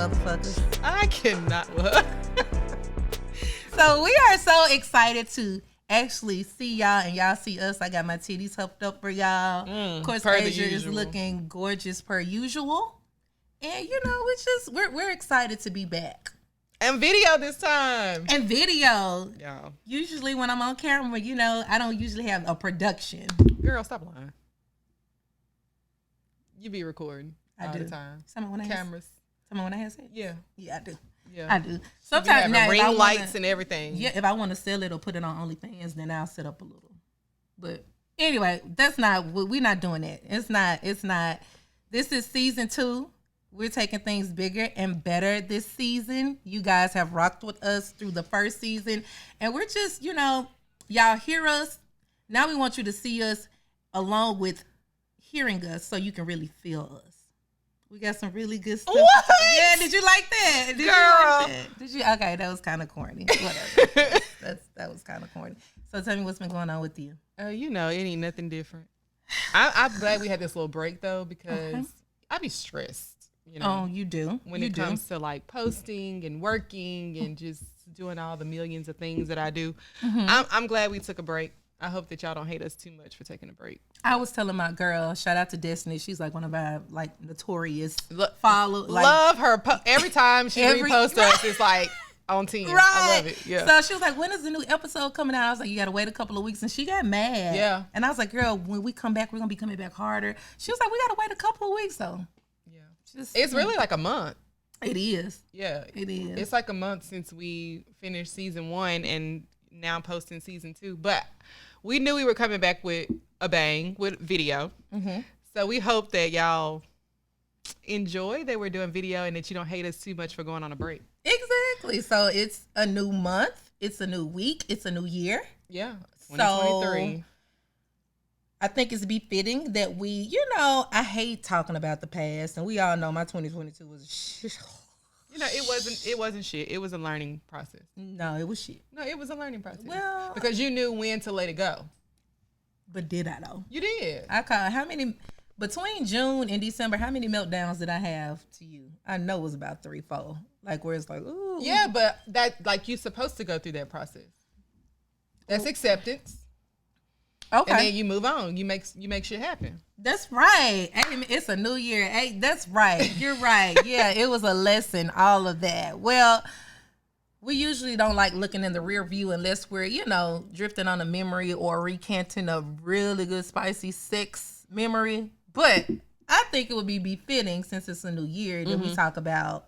motherfuckers. I cannot. So we are so excited to actually see y'all and y'all see us. I got my titties huffed up for y'all. Of course, Asia is looking gorgeous per usual. And you know, we're excited to be back. And video this time. And video. Yeah. Usually when I'm on camera, you know, I don't usually have a production. Girl, stop lying. You be recording all the time. Cameras. Someone when I have sex? Yeah. Yeah, I do. Yeah. I do. Sometimes now, ring lights and everything. Yeah, if I want to sell it or put it on OnlyFans, then I'll set up a little. But anyway, we're not doing that. It's not. This is season 2. We're taking things bigger and better this season. You guys have rocked with us through the first season. And we're just, you know, y'all hear us. Now we want you to see us along with hearing us so you can really feel us. We got some really good stuff. What? Yeah, did you like that? Girl. You like that? Did you? Okay, that was kind of corny. Whatever. that was kind of corny. So tell me what's been going on with you. You know, it ain't nothing different. I'm glad we had this little break though, because I be stressed. You know, oh, you do. When it comes to like posting and working and just doing all the millions of things that I do. I'm glad we took a break. I hope that y'all don't hate us too much for taking a break. I was telling my girl, shout out to Destiny. She's like one of our like notorious followers. Like, love her. Every time she reposts us, it's like on 10. Right. I love it. Yeah. So she was like, when is the new episode coming out? I was like, you got to wait a couple of weeks. And she got mad. Yeah. And I was like, girl, when we come back, we're going to be coming back harder. She was like, we got to wait a couple of weeks though. It's really like a month. It is. Yeah. It is. It's like a month since we finished season 1 and now posting season 2. But we knew we were coming back with a bang with video. So we hope that y'all enjoy that we're doing video and that you don't hate us too much for going on a break. Exactly. So it's a new month. It's a new week. It's a new year. Yeah. 2023. So I think it's befitting that we, you know, I hate talking about the past, and we all know my 2022 was shit. You know, it wasn't shit. It was a learning process. No, it was shit. No, it was a learning process. Well, because you knew when to let it go. But did I though? You did. Between June and December, how many meltdowns did I have to you? I know it was about 3, 4. Like where it's like, ooh. Yeah, but that like you're supposed to go through that process. That's acceptance. Okay. And then you move on. You make shit happen. That's right. Hey, it's a new year. Hey, that's right. You're right. Yeah, it was a lesson, all of that. Well, we usually don't like looking in the rear view unless we're, you know, drifting on a memory or recanting a really good spicy sex memory. But I think it would be befitting, since it's a new year, that we talk about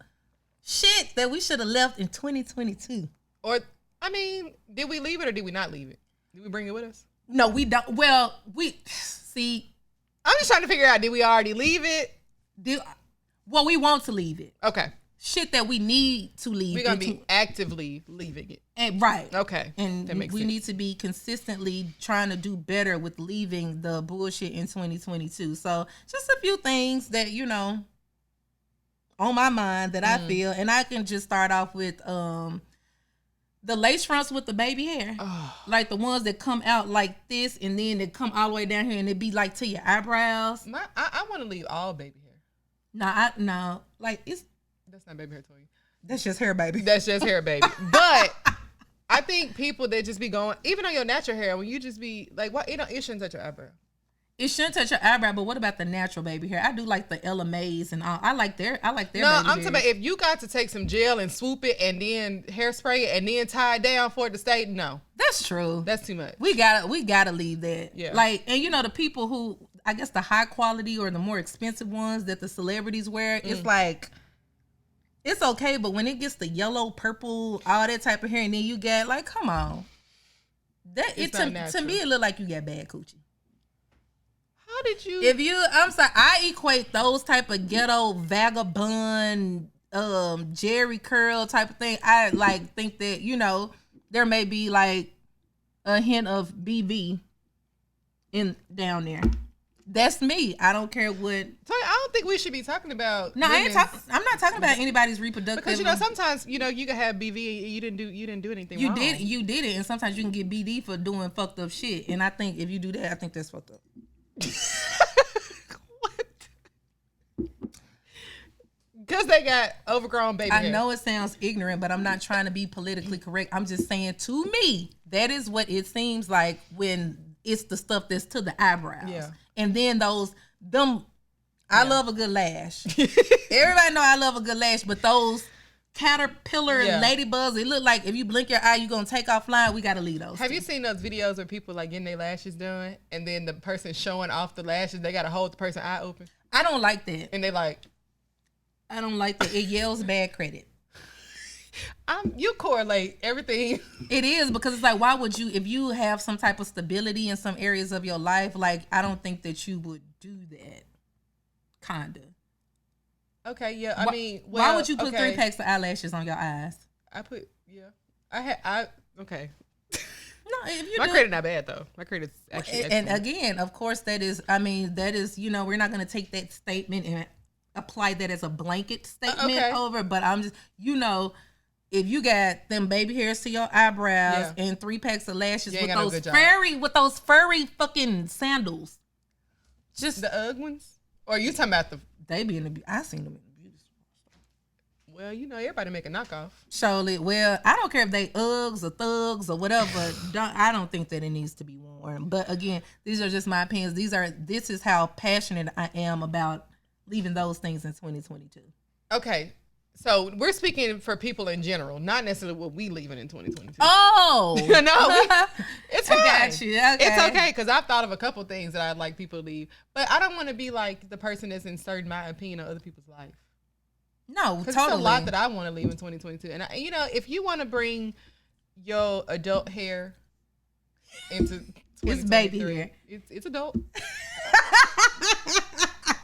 shit that we should have left in 2022. Or, I mean, did we leave it or did we not leave it? Did we bring it with us? No, we don't. Well, we see. I'm just trying to figure out, did we already leave it? Well, we want to leave it. Okay. Shit that we need to leave. We're going to be actively leaving it. And, right. Okay. And that makes we sense. need to be consistently trying to do better with leaving the bullshit in 2022. So just a few things that, you know, on my mind that I feel. And I can just start off with the lace fronts with the baby hair. Oh. Like the ones that come out like this and then they come all the way down here and it be like to your eyebrows. I want to leave all baby hair. No. Like that's not baby hair, Toya. That's just hair, baby. That's just hair, baby. But I think people that just be going, even on your natural hair, when you just be like, what? It shouldn't touch your eyebrow. It shouldn't touch your eyebrow, but what about the natural baby hair? I do like the Ella Mays and all. I like their No, baby I'm hair. talking about if you got to take some gel and swoop it and then hairspray it and then tie it down for it to stay. No, that's true. That's too much. We gotta leave that. Yeah. Like, and you know the people who, I guess the high quality or the more expensive ones that the celebrities wear, it's like, it's okay, but when it gets the yellow, purple, all that type of hair, and then you get like, come on, that to me it look like you got bad coochie. How did you? I'm sorry, I equate those type of ghetto vagabond, Jerry curl type of thing. I like think that, you know, there may be like a hint of BV in down there. That's me. I don't care what. I don't think we should be talking about. No, I'm not talking about anybody's reproductive. Because you know sometimes you can have BV. You didn't do anything. You wrong. you did it, and sometimes you can get BD for doing fucked up shit. And I think if you do that, I think that's fucked up. What? Because they got overgrown baby hair. I know it sounds ignorant, but I'm not trying to be politically correct. I'm just saying, to me, that is what it seems like when it's the stuff that's to the eyebrows. Yeah. And then I love a good lash. Everybody know I love a good lash, but those caterpillar ladybugs, it look like if you blink your eye, you're going to take off flying. We got to leave those. Have you seen those videos where people like getting their lashes done and then the person showing off the lashes, they got to hold the person's eye open? I don't like that. And they like... I don't like that. It yells bad credit. You correlate everything. It is, because it's like, why would you, if you have some type of stability in some areas of your life, like, I don't think that you would do that. Kinda. Okay, yeah. Why would you put 3 packs of eyelashes on your eyes? Okay. No, if you my credit not bad though. My credit's actually and again, of course, that is, we're not going to take that statement and apply that as a blanket statement over, but I'm just, if you got them baby hairs to your eyebrows and 3 packs of lashes with those furry fucking sandals, just the Ugg ones, or you talking about they be in the, I seen them in the beauty store. Well, everybody make a knockoff. Surely, well, I don't care if they Uggs or thugs or whatever. I don't think that it needs to be worn. But again, these are just my opinions. This is how passionate I am about leaving those things in 2022. Okay. So we're speaking for people in general, not necessarily what we leaving in 2022. Oh! No, it's fine. I got you. Okay. It's okay, because I've thought of a couple things that I'd like people to leave. But I don't want to be like the person that's inserting my opinion on other people's life. No, because totally. It's a lot that I want to leave in 2022. And, if you want to bring your adult hair into 2023. It's baby hair. It's adult.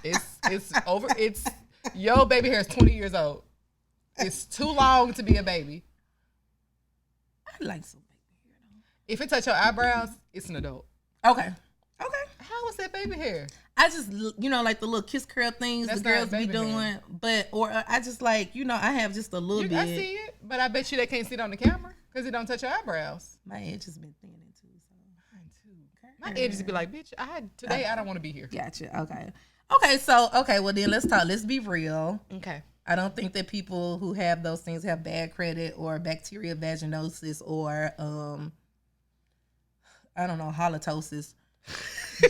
It's over. It's your baby hair is 20 years old. It's too long to be a baby. I like some baby hair though. If it touch your eyebrows, it's an adult. Okay. How was that baby hair? I just, like the little kiss curl things the girls be doing, hair. I just like, I have just a little bit. I see it, but I bet you they can't see it on the camera because it don't touch your eyebrows. My edge has been thinning too. So. Mine too. My edges be like, bitch, I don't want to be here. Gotcha. Okay. Well then let's talk. Let's be real. Okay. I don't think that people who have those things have bad credit or bacterial vaginosis or I don't know, halitosis.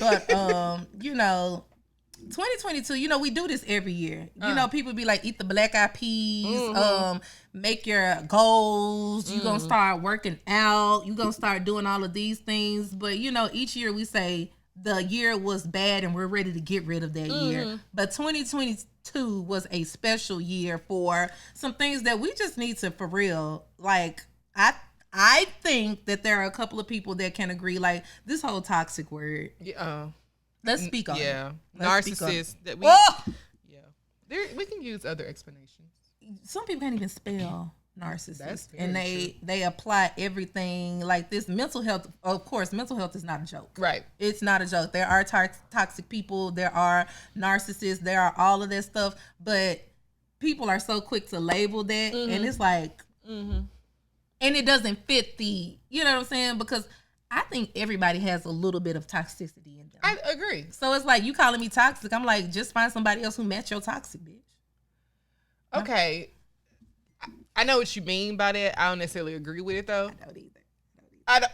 But 2022, we do this every year. People be like, eat the black eyed peas, make your goals, you're gonna start working out, you're gonna start doing all of these things. But each year we say the year was bad and we're ready to get rid of that year. But 2022 was a special year for some things that we just need to, for real. Like, I think that there are a couple of people that can agree, like, this whole toxic word. Yeah. Let's speak on it. Yeah. Narcissist. We can use other explanations. Some people can't even spell narcissist. That's and they apply everything like this. Mental health, of course, mental health is not a joke. Right. It's not a joke. There are toxic people. There are narcissists. There are all of that stuff. But people are so quick to label that. And it's like, and it doesn't fit the, you know what I'm saying? Because I think everybody has a little bit of toxicity in them. I agree. So it's like, you calling me toxic. I'm like, just find somebody else who match your toxic, bitch. Okay. I know what you mean by that. I don't necessarily agree with it, though. I don't either. I don't.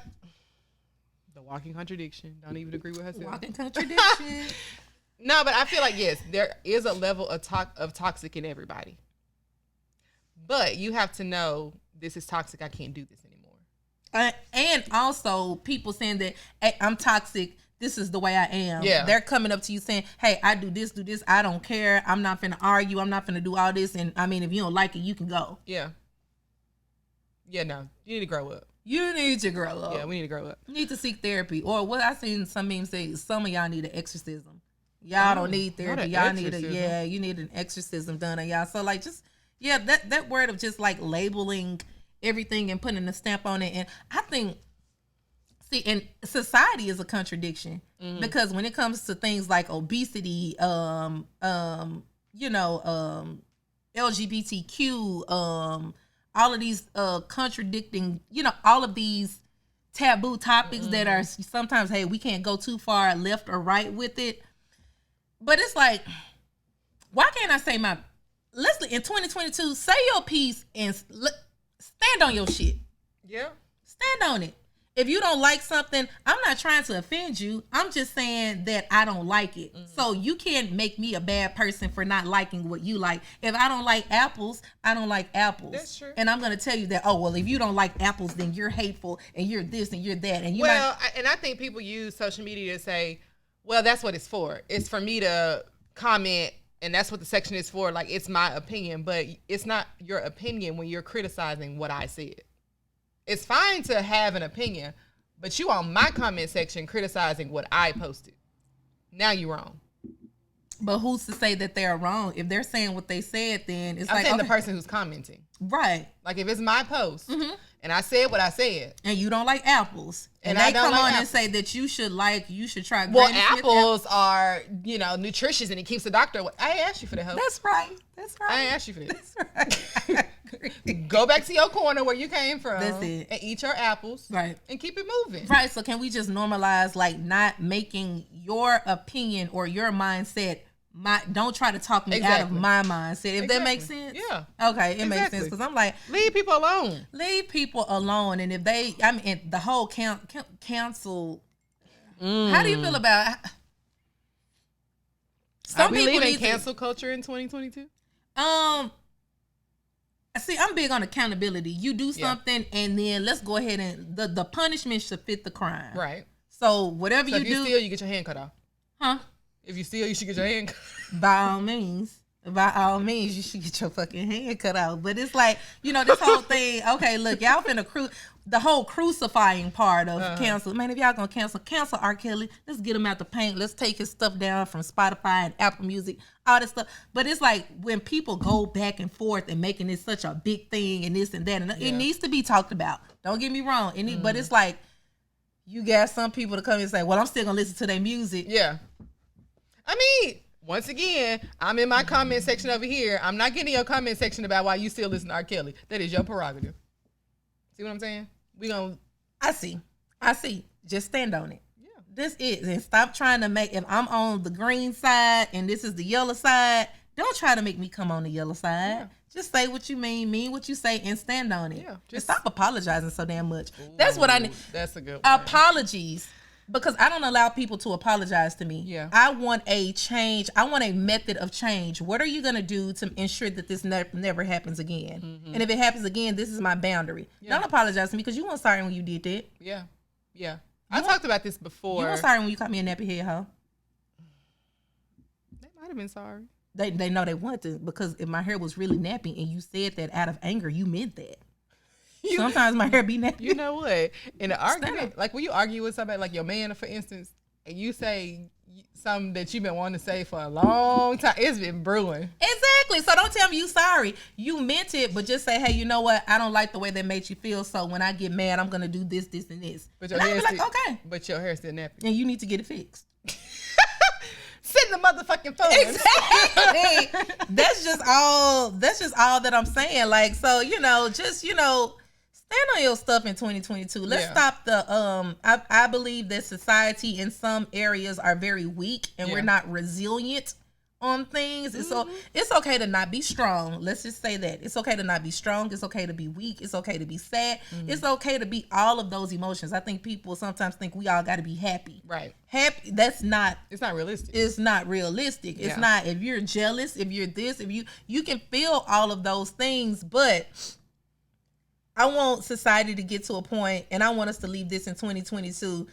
The walking contradiction. Don't even agree with herself. Walking contradiction. No, but I feel like, yes, there is a level of toxic in everybody. But you have to know, this is toxic. I can't do this anymore. And also people saying that, hey, I'm toxic. This is the way I am. Yeah. They're coming up to you saying, hey, I do this. I don't care. I'm not finna argue. I'm not finna do all this. And I mean, if you don't like it, you can go. Yeah. Yeah, no. You need to grow up. You need to grow up. Yeah, we need to grow up. You need to seek therapy. Or what I seen some memes say, some of y'all need an exorcism. Y'all don't need therapy. Y'all need you need an exorcism done on y'all. So like, just, that word of just like labeling everything and putting a stamp on it. And I think, and society is a contradiction because when it comes to things like obesity, LGBTQ, all of these contradicting, all of these taboo topics that are sometimes, hey, we can't go too far left or right with it. But it's like, why can't I say let's in 2022 say your piece and stand on your shit. Yeah. Stand on it. If you don't like something, I'm not trying to offend you. I'm just saying that I don't like it. Mm-hmm. So you can't make me a bad person for not liking what you like. If I don't like apples, I don't like apples. That's true. And I'm going to tell you that, oh, well, if you don't like apples, then you're hateful and you're this and you're that. And I think people use social media to say, well, that's what it's for. It's for me to comment, and that's what the section is for. Like, it's my opinion, but it's not your opinion when you're criticizing what I said. It's fine to have an opinion, but you on my comment section criticizing what I posted. Now you're wrong. But who's to say that they're wrong? If they're saying what they said, then it's I'm like saying the person who's commenting. Right. Like if it's my post and I said what I said. And you don't like apples. And they come on and say that you should try. Well, apples are, nutritious and it keeps the doctor away. I ain't asked you for the help. That's right. I ain't asked you for this. That's right. Go back to your corner where you came from. That's it. And eat your apples. Right. And keep it moving. Right. So can we just normalize like not making your opinion or your mindset don't try to talk me out of my mindset. If that makes sense. Yeah. Okay, it makes sense because I'm like, leave people alone. Leave people alone. And if they, the whole cancel. How do you feel about? Some people leaving cancel culture in 2022. See, I'm big on accountability. You do something, and then let's go ahead and the punishment should fit the crime. Right. So whatever you do, if you steal, you get your hand cut off. Huh? If you steal, you should get your hand cut off. By all means, you should get your fucking hand cut off. But it's like, this whole thing. Okay, look, y'all finna the whole crucifying part of cancel. Man, if y'all gonna cancel R. Kelly, let's get him out the paint. Let's take his stuff down from Spotify and Apple Music, all this stuff. But it's like when people go back and forth and making it such a big thing and this and that, and it needs to be talked about. Don't get me wrong. But it's like you got some people to come and say, well, I'm still gonna listen to their music. Yeah. Once again, I'm in my comment section over here. I'm not getting your comment section about why you still listen to R. Kelly. That is your prerogative. See what I'm saying? I see. Just stand on it. Yeah. This is. And stop trying to make, if I'm on the green side and this is the yellow side, don't try to make me come on the yellow side. Yeah. Just say what you mean what you say, and stand on it. Yeah. Just stop apologizing so damn much. That's what I need. That's a good one. Apologies. Because I don't allow people to apologize to me. Yeah. I want a change. I want a method of change. What are you going to do to ensure that this never happens again? Mm-hmm. And if it happens again, this is my boundary. Yeah. Don't apologize to me because you weren't sorry when you did that. Yeah. Yeah. I talked about this before. You weren't sorry when you caught me a nappy head, huh? They might have been sorry. They know they want to, because if my hair was really nappy and you said that out of anger, you meant that. Sometimes my hair be nappy. You know what? In an argument, like when you argue with somebody, like your man, for instance, and you say something that you've been wanting to say for a long time, it's been brewing. Exactly. So don't tell me you sorry. You meant it, but just say, hey, you know what? I don't like the way that made you feel. So when I get mad, I'm gonna do this, this, and this. But your hair still, okay. But your hair's still nappy, and you need to get it fixed. Sit in the motherfucking phone. Exactly. That's just all that I'm saying. Like, so stand on your stuff in 2022. Let's stop the I believe that society in some areas are very weak and we're not resilient on things. Mm-hmm. So it's okay to not be strong. Let's just say that. It's okay to not be strong. It's okay to be weak. It's okay to be sad. Mm-hmm. It's okay to be all of those emotions. I think people sometimes think we all got to be happy. Right. Happy. It's not realistic. It's not realistic. It's not, if you're jealous, if you're this, if you can feel all of those things, but I want society to get to a point, and I want us to leave this in 2022.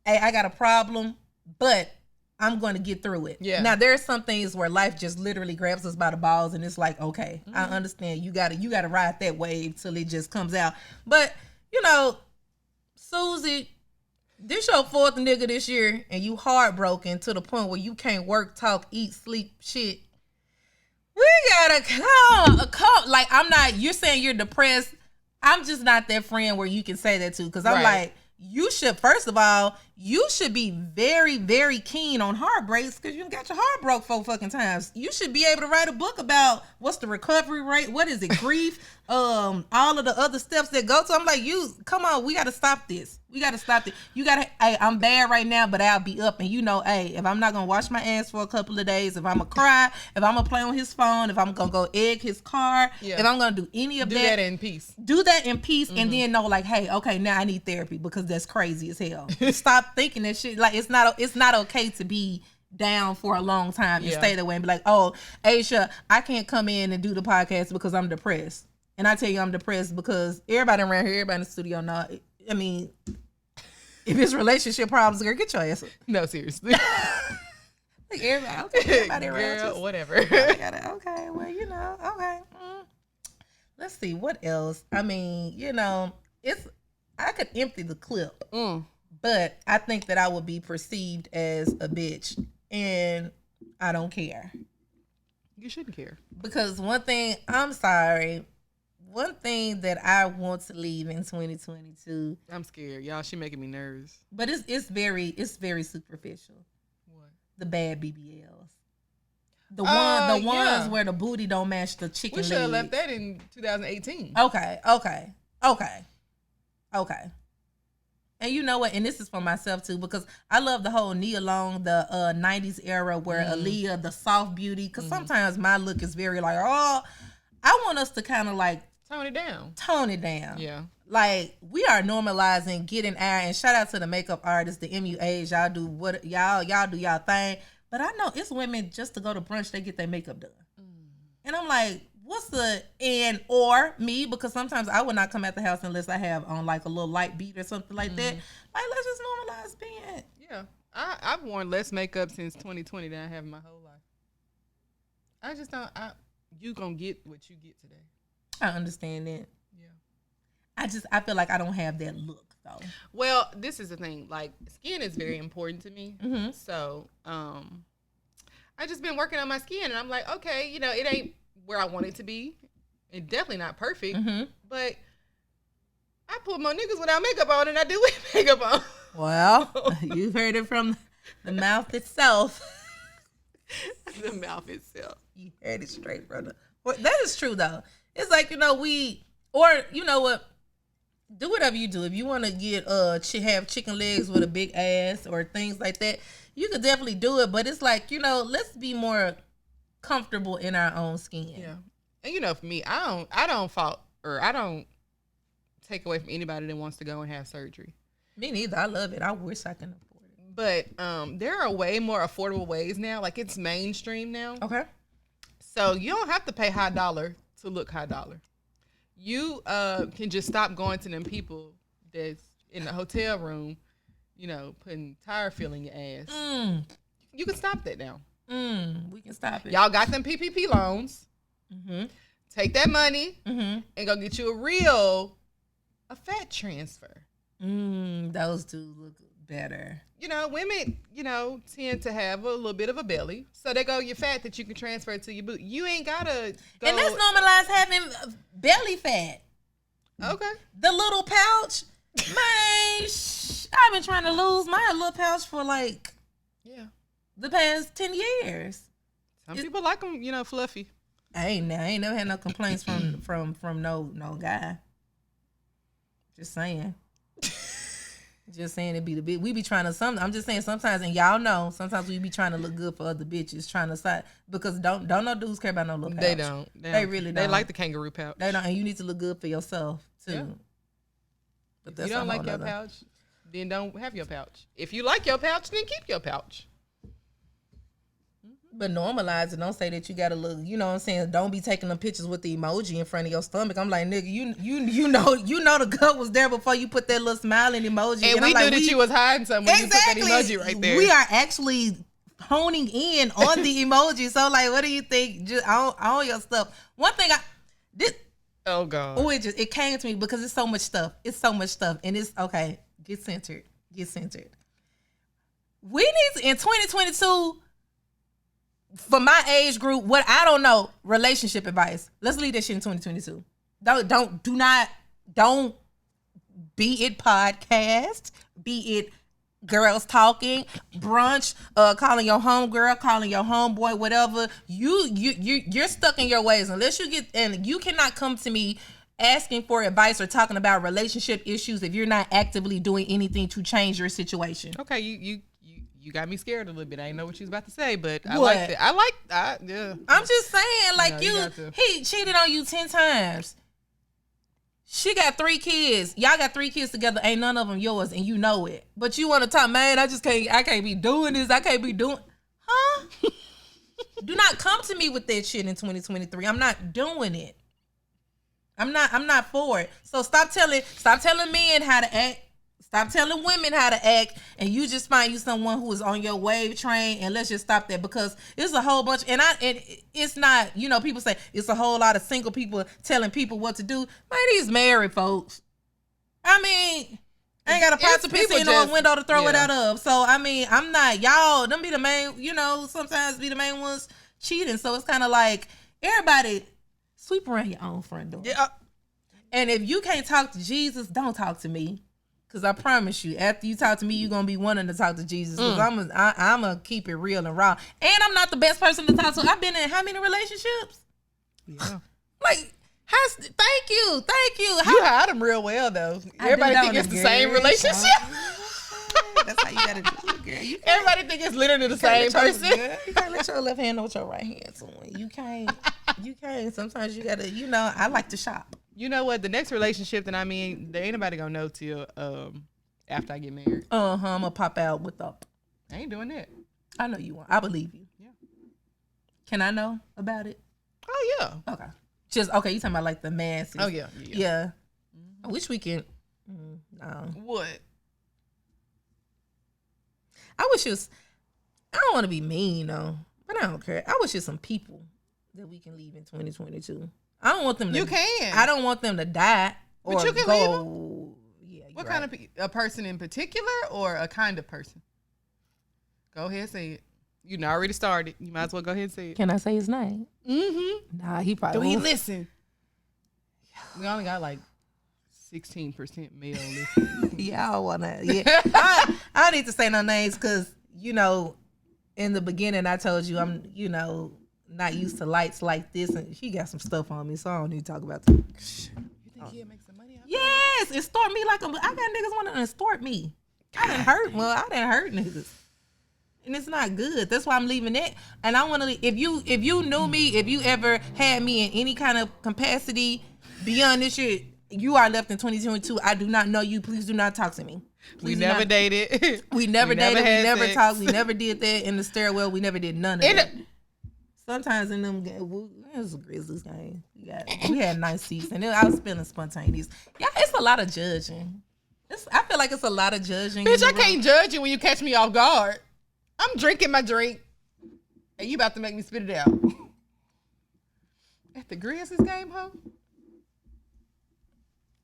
Hey, I got a problem, but I'm going to get through it. Yeah. Now, there are some things where life just literally grabs us by the balls, and it's like, okay, I understand. You got to ride that wave till it just comes out. But, Susie, this your fourth nigga this year, and you heartbroken to the point where you can't work, talk, eat, sleep, shit. We gotta come. Like, you're saying you're depressed. I'm just not that friend where you can say that to, because I'm like, you should, first of all, you should be very, very keen on heartbreaks because you got your heart broke 4 fucking times. You should be able to write a book about what's the recovery rate, what is it, grief, all of the other steps that go to. I'm like, come on, we got to stop this. We got to stop this. You got to, hey, I'm bad right now, but I'll be up. And hey, if I'm not going to wash my ass for a couple of days, if I'm going to cry, if I'm going to play on his phone, if I'm going to go egg his car, if I'm going to do any of that. Do that in peace. Do that in peace and then know like, hey, okay, now I need therapy because that's crazy as hell. Stop thinking that shit. Like, it's not okay to be down for a long time and stay that way and be like, oh, Aisha, I can't come in and do the podcast because I'm depressed. And I tell you I'm depressed because everybody around here, everybody in the studio know. I mean, if it's relationship problems, girl, get your ass up. No, seriously. Like everybody around girl, whatever. Okay, well, okay. Let's see, what else? I mean, I could empty the clip, but I think that I would be perceived as a bitch, and I don't care. You shouldn't care. Because one thing that I want to leave in 2022. I'm scared, y'all. She making me nervous. But it's very superficial. What? The bad BBLs. The ones where the booty don't match the chicken leg. We should have left that in 2018. Okay. And you know what? And this is for myself too, because I love the whole Nia Long, the 90s era where Aaliyah, the soft beauty. Because sometimes my look is very like, I want us to kind of like tone it down. Yeah. Like, we are normalizing getting our, and shout out to the makeup artists, the MUAs, y'all do what y'all do y'all thing. But I know it's women just to go to brunch, they get their makeup done. And I'm like, or me, because sometimes I would not come at the house unless I have on like a little light beat or something like that. Like, let's just normalize being. Yeah. I've worn less makeup since 2020 than I have in my whole life. I just don't, you gonna get what you get today. I understand that. Yeah. I feel like I don't have that look though. Well, this is the thing. Like, skin is very important to me. So, I just been working on my skin, and I'm like, okay, it ain't where I want it to be. It's definitely not perfect, but I pull more niggas without makeup on than I do with makeup on. Well, you've heard it from the mouth itself. The mouth itself. You heard it straight from the. Well, that is true though. It's like, you know what? Do whatever you do. If you want to get have chicken legs with a big ass or things like that, you could definitely do it. But it's like, let's be more comfortable in our own skin. Yeah. And for me, I don't fault, or I don't take away from anybody that wants to go and have surgery. Me neither. I love it. I wish I could afford it. But there are way more affordable ways now. Like, it's mainstream now. Okay. So you don't have to pay high dollar to look high dollar. You can just stop going to them people that's in the hotel room, putting tire fill in your ass. You can stop that now. We can stop it. Y'all got them PPP loans. Take that money and go get you a fat transfer. Those do look better. Women, tend to have a little bit of a belly. So they go, your fat that you can transfer to your boot. You ain't gotta go. And that's normalized having belly fat. Okay. The little pouch. Man, I've been trying to lose my little pouch for the past 10 years. Some people like them, fluffy. I ain't never had no complaints from no guy. Just saying. Just saying it be the bit. We be trying to I'm just saying sometimes, and y'all know, sometimes we be trying to look good for other bitches, trying to side, because don't no dudes care about no little pouch. They don't. They really don't. They like the kangaroo pouch. They don't, and you need to look good for yourself too. Yeah. But that's, if you don't like your pouch, then don't have your pouch. If you like your pouch, then keep your pouch. But normalize it. Don't say that you gotta look. You know what I'm saying? Don't be taking them pictures with the emoji in front of your stomach. I'm like, nigga, you know the gut was there before you put that little smiling emoji. And we knew that you was hiding something when you put that emoji right there. We are actually honing in on the emoji. So like, what do you think? Just on your stuff. One thing oh God. Oh, it came to me because it's so much stuff. And it's okay. Get centered. We need to, in 2022. For my age group, what I don't know, relationship advice. Let's leave this shit in 2022. Don't be it podcast, be it girls talking, brunch, calling your homegirl, calling your homeboy, whatever. You're stuck in your ways unless you get, and you cannot come to me asking for advice or talking about relationship issues if you're not actively doing anything to change your situation. Okay, you got me scared a little bit. I didn't know what you was about to say, but I What? liked it. Yeah. I'm just saying, like, You got to. he cheated on you 10 times. She got 3 kids. Y'all got 3 kids together. Ain't none of them yours, and you know it. But you want to talk, man, I can't be doing this. I can't be doing, huh? Do not come to me with that shit in 2023. I'm not doing it. I'm not for it. So stop telling men how to act. Stop telling women how to act, and you just find you someone who is on your wave train, and let's just stop that, because it's a whole bunch, and it's not, people say it's a whole lot of single people telling people what to do. Man, these married folks, I mean, I ain't got a pot to piss in or a window to throw it out of. So, I mean, I'm not, y'all, them be the main, sometimes be the main ones cheating. So it's kind of like, everybody sweep around your own front door. Yeah. And if you can't talk to Jesus, don't talk to me. Because I promise you, after you talk to me, you're going to be wanting to talk to Jesus. Because I'm going to keep it real and raw. And I'm not the best person to talk to. I've been in how many relationships? Yeah. Like, thank you. You hide them real well, though. Everybody think it's the same relationship. That's how you got to do it, girl. Everybody think it's literally the same person. You can't let your left hand know what your right hand's doing. You can't. Sometimes you got to, I like to shop. You know what? The next relationship that I'm in, there ain't nobody gonna know till after I get married. I'm gonna pop out with up. I ain't doing that. I know you won't. I believe you. Yeah. Can I know about it? Oh yeah. Okay. Just okay. You talking about like the masses? Oh yeah. I wish we can. No. What? I wish it was. I don't want to be mean though, but I don't care. I wish it's some people that we can leave in 2022. I don't want them to. You can. I don't want them to die or but you can go. Leave them. Yeah. What kind of a person in particular, or a kind of person? Go ahead, say it. You already started. You might as well go ahead and say it. Can I say his name? Mm-hmm. Nah, he probably. Do he listen? We only got like 16% male listen. Yeah, I wanna. Yeah, I need to say no names because in the beginning I told you I'm not used to lights like this, and he got some stuff on me, so I don't need to talk about that. You think he'll make some money out of Yes, extort me like I got niggas wanting to extort me. I didn't hurt niggas. And it's not good. That's why I'm leaving it. And I want to. If you knew me, if you ever had me in any kind of capacity beyond this year, you are left in 2022. I do not know you. Please do not talk to me. We never dated. We never dated. We never sex. talked. We never did that in the stairwell. We never did none of that. Sometimes in them games, it was a Grizzlies game. We had nice seats, and I was feeling spontaneous. Yeah, it's a lot of judging. I feel like it's a lot of judging. Bitch, I can't judge you when you catch me off guard. I'm drinking my drink, and you about to make me spit it out. At the Grizzlies game, huh?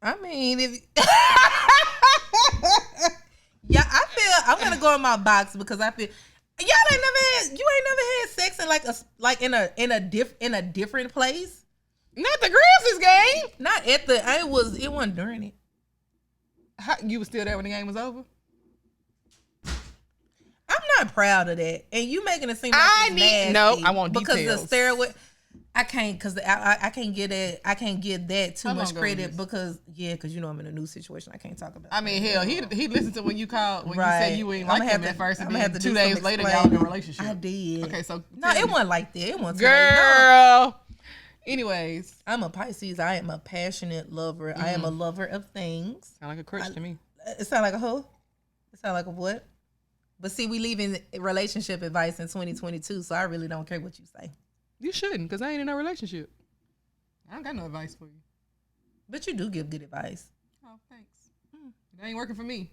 I mean, yeah, I feel I'm gonna go in my box because I feel you ain't never had sex in in a different place. Not the Grizzlies game. Not at the. It wasn't during it. You was still there when the game was over? I'm not proud of that, and you making it seem like I want details because the stairway. I can't because I can't get it. I can't give that too much credit because I'm in a new situation. I can't talk about. I mean, hell, he listened to when you called when you said you ain't like him at first, and then 2 days later y'all in a relationship. I did. Okay, so no, it wasn't like that. It wasn't. Girl. No. Anyways, I'm a Pisces. I am a passionate lover. Mm-hmm. I am a lover of things. Sound like a crush to me. It sound like a hoe. It sound like a what? But see, we leaving relationship advice in 2022, so I really don't care what you say. You shouldn't, because I ain't in a relationship. I don't got no advice for you. But you do give good advice. Oh, thanks. It ain't working for me.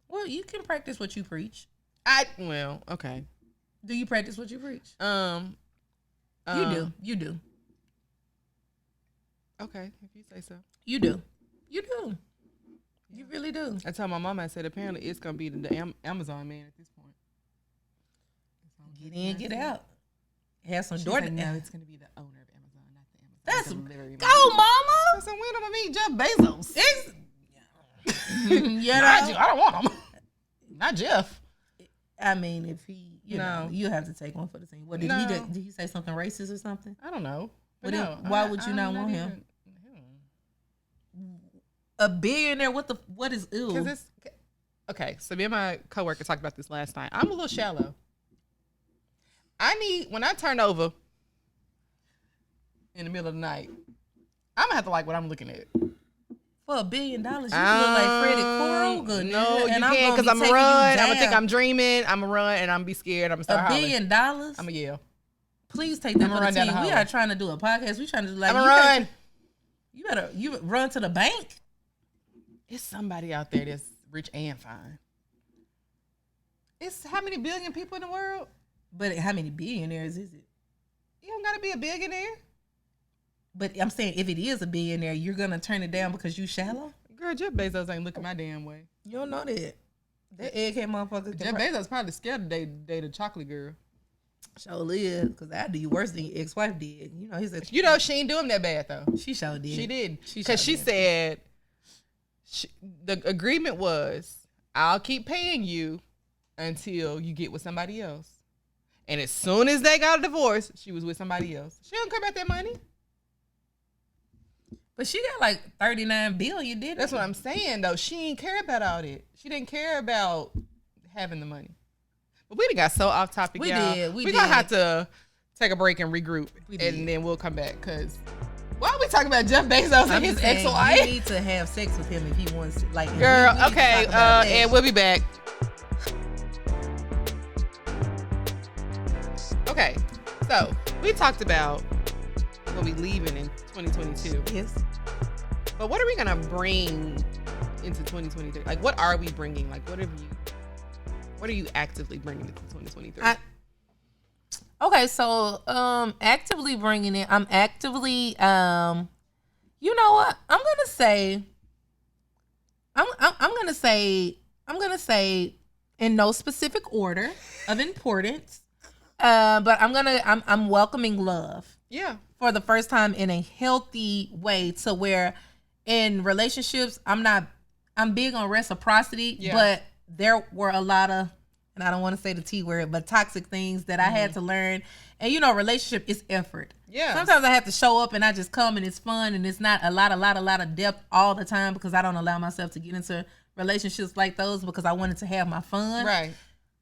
Well, you can practice what you preach. Okay. Do you practice what you preach? You do. Okay, if you say so. You do. You really do. I told my mama, I said, apparently it's going to be the Amazon man at this point. Get in, get out. Have some she door. Said, no, it's going to be the owner of Amazon, not the Amazon. That's go, mama. I said, when am I meet Jeff Bezos? I don't want him. Not Jeff. I mean, if he, you know, you have to take one for the team. What did he do? Did he say something racist or something? I don't know. But why would you not want him? A billionaire? What is ew? Because it's okay. So me and my coworker talked about this last night. I'm a little shallow. When I turn over in the middle of the night, I'm gonna have to like what I'm looking at. For $1 billion, you look like Freddy Krueger. No, you can't, because I'm gonna run. I'm gonna think I'm dreaming. I'm gonna run and I'm gonna be scared. I'm gonna start $1 billion? I'm gonna yell. Please take that for the team. We are trying to do a podcast. We trying to do like. I'm gonna run. You run to the bank. It's somebody out there that's rich and fine. It's how many billion people in the world? But how many billionaires is it? You don't gotta be a billionaire. But I'm saying, if it is a billionaire, you're gonna turn it down because you shallow? Girl, Jeff Bezos ain't looking my damn way. You don't know that. That egghead motherfucker. Jeff Bezos probably scared to date a chocolate girl. Sure is, because I do you worse than your ex-wife did. You know, he said. You know, she ain't do him that bad though. She sure did. She did. Because she said the agreement was, I'll keep paying you until you get with somebody else. And as soon as they got a divorce, she was with somebody else. She don't care about that money. But she got like $39 billion, didn't That's what I'm saying, though. She ain't care about all that. She didn't care about having the money. But we done got so off topic, y'all. We gonna have to take a break and regroup, and then we'll come back. Cause why are we talking about Jeff Bezos and his ex-wife? You need to have sex with him if he wants to. Like, girl, okay. And we'll be back. Okay, so we talked about what we leaving in 2022. Yes. But what are we gonna bring into 2023? Like, what are we bringing? Like, what are you actively bringing into 2023? Okay, so actively bringing it. I'm actively, you know what? I'm gonna say in no specific order of importance. But I'm welcoming love. Yeah. For the first time in a healthy way, to where in relationships, I'm big on reciprocity, but there were a lot of, and I don't want to say the T word, but toxic things that I had to learn. And you know, relationship is effort. Yeah. Sometimes I have to show up and I just come and it's fun and it's not a lot of depth all the time, because I don't allow myself to get into relationships like those because I wanted to have my fun. Right.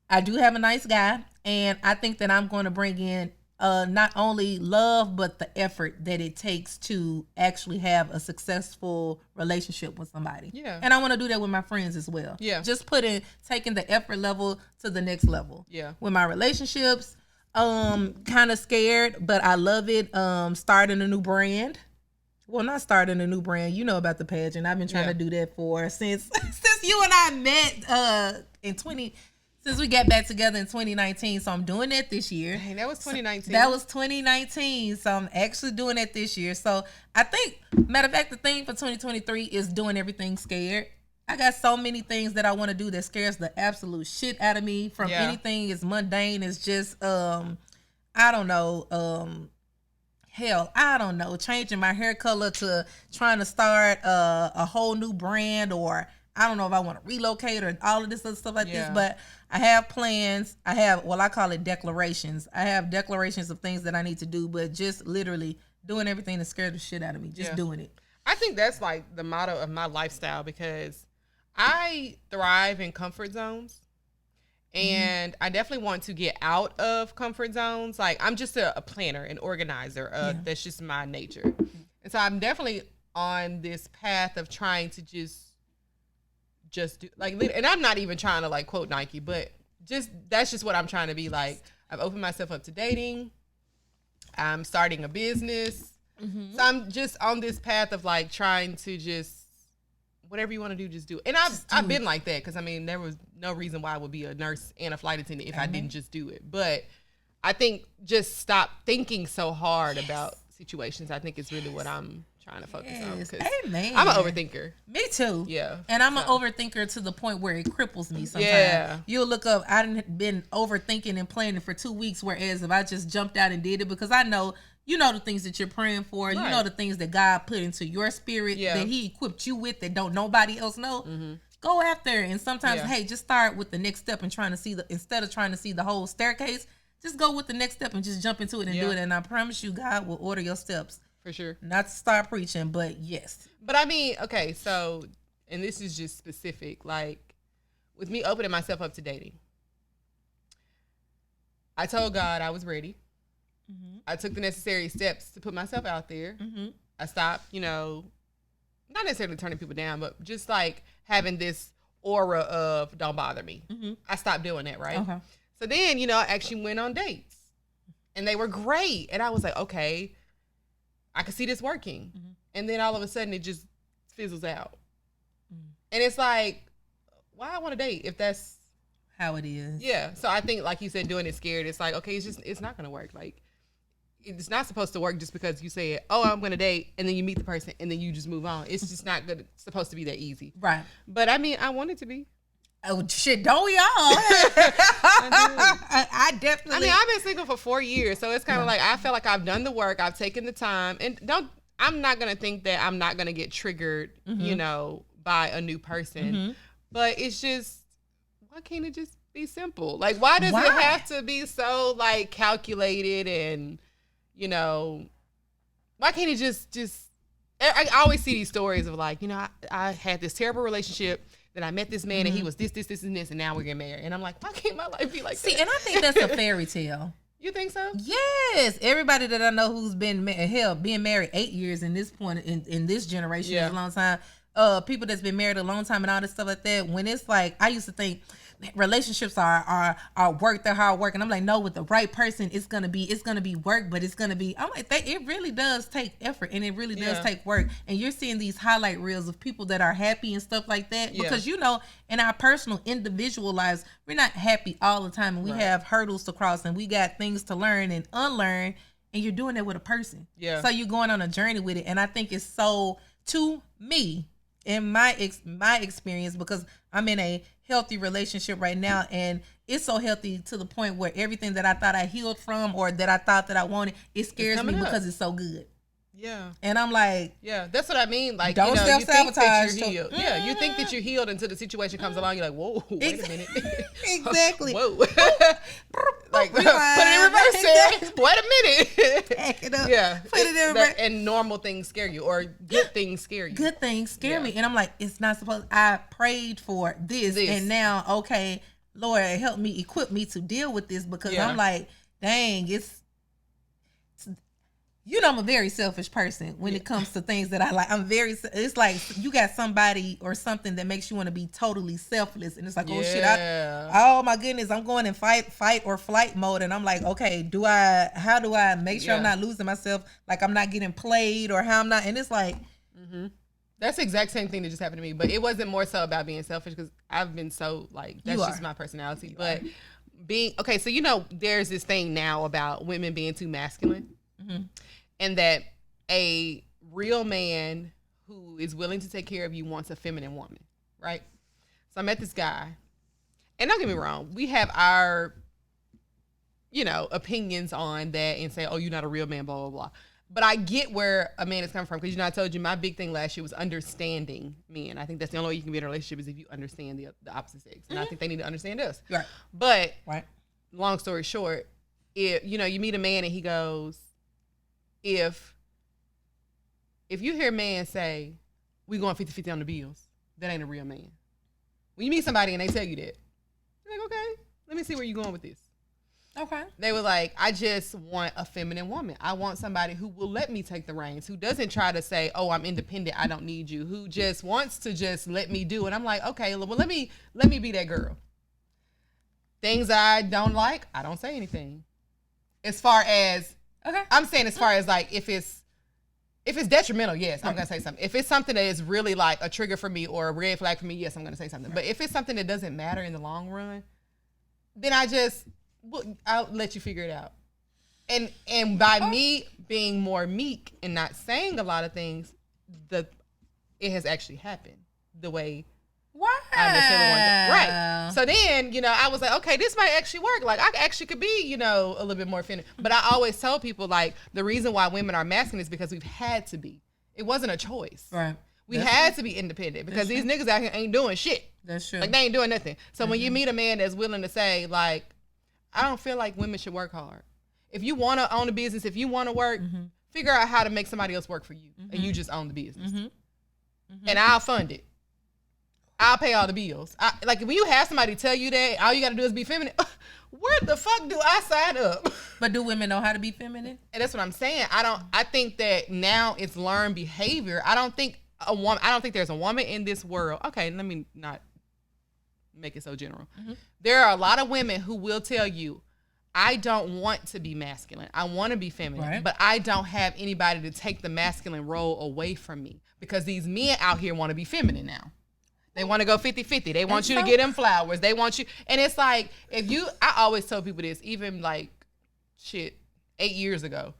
I do have a nice guy, and I think that I'm going to bring in not only love, but the effort that it takes to actually have a successful relationship with somebody. Yeah. And I want to do that with my friends as well. Yeah. Just taking the effort level to the next level. Yeah. With my relationships, kind of scared, but I love it. Starting a new brand. Well, not starting a new brand. You know about the pageant. I've been trying to do that since you and I met since we got back together in 2019. So I'm doing that this year. Dang, that was 2019. That was 2019. So I'm actually doing that this year. So I think, matter of fact, the thing for 2023 is doing everything scared. I got so many things that I want to do that scares the absolute shit out of me, from anything as mundane as just, I don't know, I don't know, changing my hair color to trying to start a whole new brand, or I don't know if I want to relocate or all of this other stuff like this, but I have plans. I call it declarations. I have declarations of things that I need to do, but just literally doing everything that scares the shit out of me. Just doing it. I think that's like the motto of my lifestyle, because I thrive in comfort zones. And I definitely want to get out of comfort zones. Like, I'm just a planner, an organizer. That's just my nature. And so I'm definitely on this path of trying to just do, like, and I'm not even trying to like quote Nike, but that's just what I'm trying to be. Like, I've opened myself up to dating. I'm starting a business. Mm-hmm. So I'm just on this path of like trying to just, whatever you want to do, just do it. And I've been like that, because I mean, there was no reason why I would be a nurse and a flight attendant if I didn't just do it. But I think just stop thinking so hard about situations. I think it's really what I'm trying to focus on. Amen. I'm an overthinker. Me too. Yeah. And I'm an overthinker to the point where it cripples me sometimes. Yeah. You'll look up, I done been overthinking and planning for 2 weeks, whereas if I just jumped out and did it, because I know, you know, the things that you're praying for, you know, the things that God put into your spirit that he equipped you with that don't nobody else know. Mm-hmm. go after. And sometimes, Yeah. hey, just start with the next step and instead of trying to see the whole staircase, just go with the next step and just jump into it and do it. And I promise you, God will order your steps. For sure. Not to start preaching, but yes. But I mean, okay, so, and this is just specific, like, with me opening myself up to dating, I told God I was ready. Mm-hmm. I took the necessary steps to put myself out there. Mm-hmm. I stopped, not necessarily turning people down, but just like having this aura of don't bother me. Mm-hmm. I stopped doing that, right? Okay. So then, I actually went on dates and they were great. And I was like, okay, I could see this working. Mm-hmm. And then all of a sudden it just fizzles out. Mm-hmm. And it's like, why I want to date if that's how it is? Yeah. So I think, like you said, doing it scared, it's like, okay, it's not going to work. Like, it's not supposed to work just because you say, oh, I'm going to date, and then you meet the person, and then you just move on. It's just not good. It's supposed to be that easy. Right. But I mean, I want it to be. Oh, shit, don't we all? I definitely. I mean, I've been single for 4 years, so it's kind of like, I feel like I've done the work, I've taken the time, and I'm not going to think that I'm not going to get triggered, by a new person. Mm-hmm. But it's just, why can't it just be simple? Like, why does it have to be so, like, calculated and, why can't it just I always see these stories of, like, I had this terrible relationship, then I met this man, and he was this, and this, and now we're getting married. And I'm like, why can't my life be like that? See, and I think that's a fairy tale. You think so? Yes. Everybody that I know who's been, being married 8 years in this point, in this generation is a long time. People that's been married a long time and all this stuff like that. When it's like, I used to think relationships are work, they're hard work, and I'm like, no, with the right person, it's gonna be work, but it's gonna be. I'm like, it really does take effort, and it really does take work. And you're seeing these highlight reels of people that are happy and stuff like that, because in our personal individual lives, we're not happy all the time, and we have hurdles to cross, and we got things to learn and unlearn, and you're doing that with a person. Yeah. So you're going on a journey with it, and I think it's so, to me, in my experience, because I'm in a healthy relationship right now, and it's so healthy to the point where everything that I thought I healed from or that I thought that I wanted, it scares me because it's so good. Yeah. And I'm like, yeah, that's what I mean. Like, don't self-sabotage. You healed. Yeah, you think that you're healed until the situation comes along. You're like, whoa, wait a minute. Exactly. Whoa. Like, put it in reverse, Sarah. Wait a minute. Back it up. Yeah. Put it in reverse. And normal things scare you, or good things scare you. Good things scare me. And I'm like, it's not supposed. I prayed for this. And now, okay, Lord, help me, equip me to deal with this, because I'm like, dang, I'm a very selfish person when it comes to things that I like. It's like you got somebody or something that makes you want to be totally selfless. And it's like, oh shit, oh my goodness, I'm going in fight or flight mode. And I'm like, okay, how do I make sure I'm not losing myself? Like I'm not getting played, or how I'm not. And it's like, that's the exact same thing that just happened to me. But it wasn't more so about being selfish, because I've been so, like, that's just my personality. But okay, so there's this thing now about women being too masculine. Mm-hmm. And that a real man who is willing to take care of you wants a feminine woman, right? So I met this guy, and don't get me wrong, we have our, opinions on that and say, oh, you're not a real man, blah, blah, blah. But I get where a man is coming from, because, I told you my big thing last year was understanding men. I think that's the only way you can be in a relationship is if you understand the opposite sex. And I think they need to understand us. Right. But long story short, if, you meet a man and he goes, if you hear a man say, we going 50-50 on the bills, that ain't a real man. When you meet somebody and they tell you that, you're like, okay, let me see where you're going with this. Okay. They were like, I just want a feminine woman. I want somebody who will let me take the reins, who doesn't try to say, oh, I'm independent, I don't need you, who just wants to just let me do it. I'm like, okay, well, let me be that girl. Things I don't like, I don't say anything. As far as, I'm saying as far as like, if it's detrimental, yes, I'm going to say something. If it's something that is really like a trigger for me or a red flag for me, yes, I'm going to say something. But if it's something that doesn't matter in the long run, then I'll let you figure it out. And by me being more meek and not saying a lot of things, it has actually happened the way I necessarily wanted to. Right. So then, I was like, okay, this might actually work. Like, I actually could be, a little bit more feminine. But I always tell people, like, the reason why women are masculine is because we've had to be. It wasn't a choice. Right. We had to be independent because these niggas out here ain't doing shit. That's true. Like, they ain't doing nothing. So when you meet a man that's willing to say, like, I don't feel like women should work hard. If you want to own a business, if you want to work, figure out how to make somebody else work for you, and you just own the business. And I'll fund it. I'll pay all the bills. Like, when you have somebody tell you that, all you got to do is be feminine. Where the fuck do I sign up? But do women know how to be feminine? And that's what I'm saying. I think that now it's learned behavior. I don't think there's a woman in this world. Okay, let me not make it so general. There are a lot of women who will tell you, I don't want to be masculine. I want to be feminine, but I don't have anybody to take the masculine role away from me because these men out here want to be feminine now. They want to go 50-50. They want you to get them flowers. They want you. And it's like, I always tell people this, even like 8 years ago.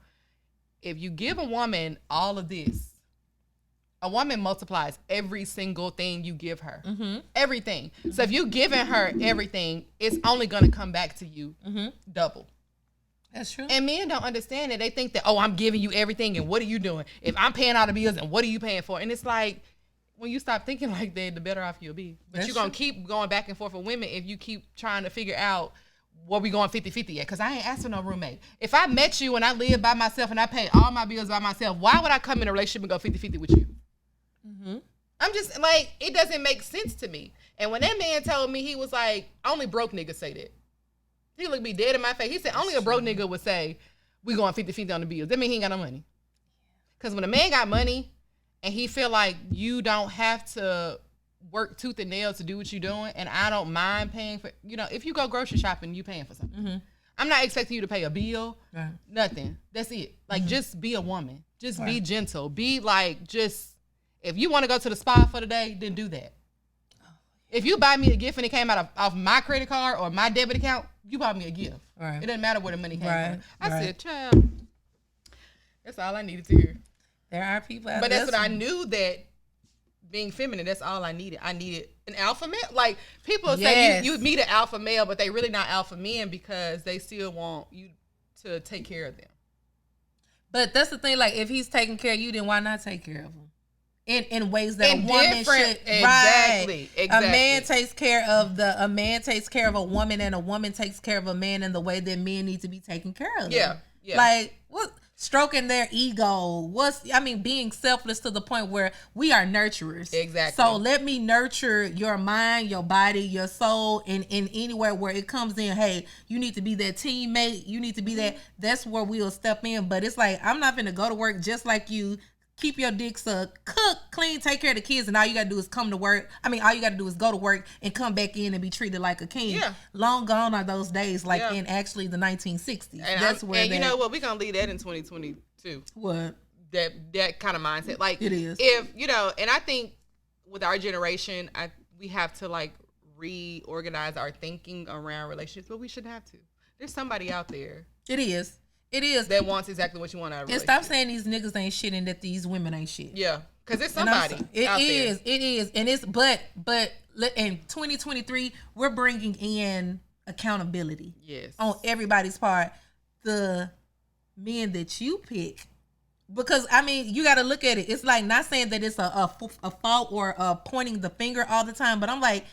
If you give a woman all of this, a woman multiplies every single thing you give her. Everything. So if you're giving her everything, it's only going to come back to you double. That's true. And men don't understand it. They think that, I'm giving you everything, and what are you doing? If I'm paying all the bills, and what are you paying for? And it's like, when you stop thinking like that, the better off you'll be. But you're going to keep going back and forth with women if you keep trying to figure out what we going 50-50 at. Because I ain't asking no roommate. If I met you and I live by myself and I pay all my bills by myself, why would I come in a relationship and go 50-50 with you? I'm just like, it doesn't make sense to me. And when that man told me, he was like, only broke niggas say that. He looked me dead in my face. He said, only a broke nigga would say, we going 50-50 on the bills. That means he ain't got no money. Because when a man got money and he feel like you don't have to work tooth and nail to do what you're doing, and I don't mind paying for, if you go grocery shopping, you paying for something. I'm not expecting you to pay a bill, nothing. That's it. Like, just be a woman. Just be gentle. Be like, if you want to go to the spa for the day, then do that. If you buy me a gift and it came out of my credit card or my debit account, you bought me a gift. It doesn't matter where the money came from. I said, child, that's all I needed to hear. There are people out there. But that's what I knew, that being feminine, that's all I needed. I needed an alpha male. Like, people say you meet an alpha male, but they really not alpha men because they still want you to take care of them. But that's the thing. Like, if he's taking care of you, then why not take care of him? In ways that a woman should. Exactly. A man takes care of a woman, and a woman takes care of a man in the way that men need to be taken care of. Yeah. Like, what? Stroking their ego. Being selfless to the point where we are nurturers. Exactly. So let me nurture your mind, your body, your soul, and in anywhere where it comes in, hey, you need to be that teammate. You need to be that. That's where we'll step in. But it's like, I'm not going to go to work just like you. Keep your dick sucked, cook, clean, take care of the kids, and all you gotta do is come to work. All you gotta do is go to work and come back in and be treated like a king. Yeah. Long gone are those days, in actually the 1960s. And you know what? We're gonna leave that in 2022. What? That kind of mindset. Like, it is. And I think with our generation, we have to reorganize our thinking around relationships, but we shouldn't have to. There's somebody out there. It is. That wants exactly what you want out of a relationship. And stop saying these niggas ain't shit and that these women ain't shit. Yeah, because it's somebody. It is, and it's but in 2023 we're bringing in accountability. Yes, on everybody's part. The men that you pick, because you got to look at it. It's like, not saying that it's a fault or pointing the finger all the time, but I'm like,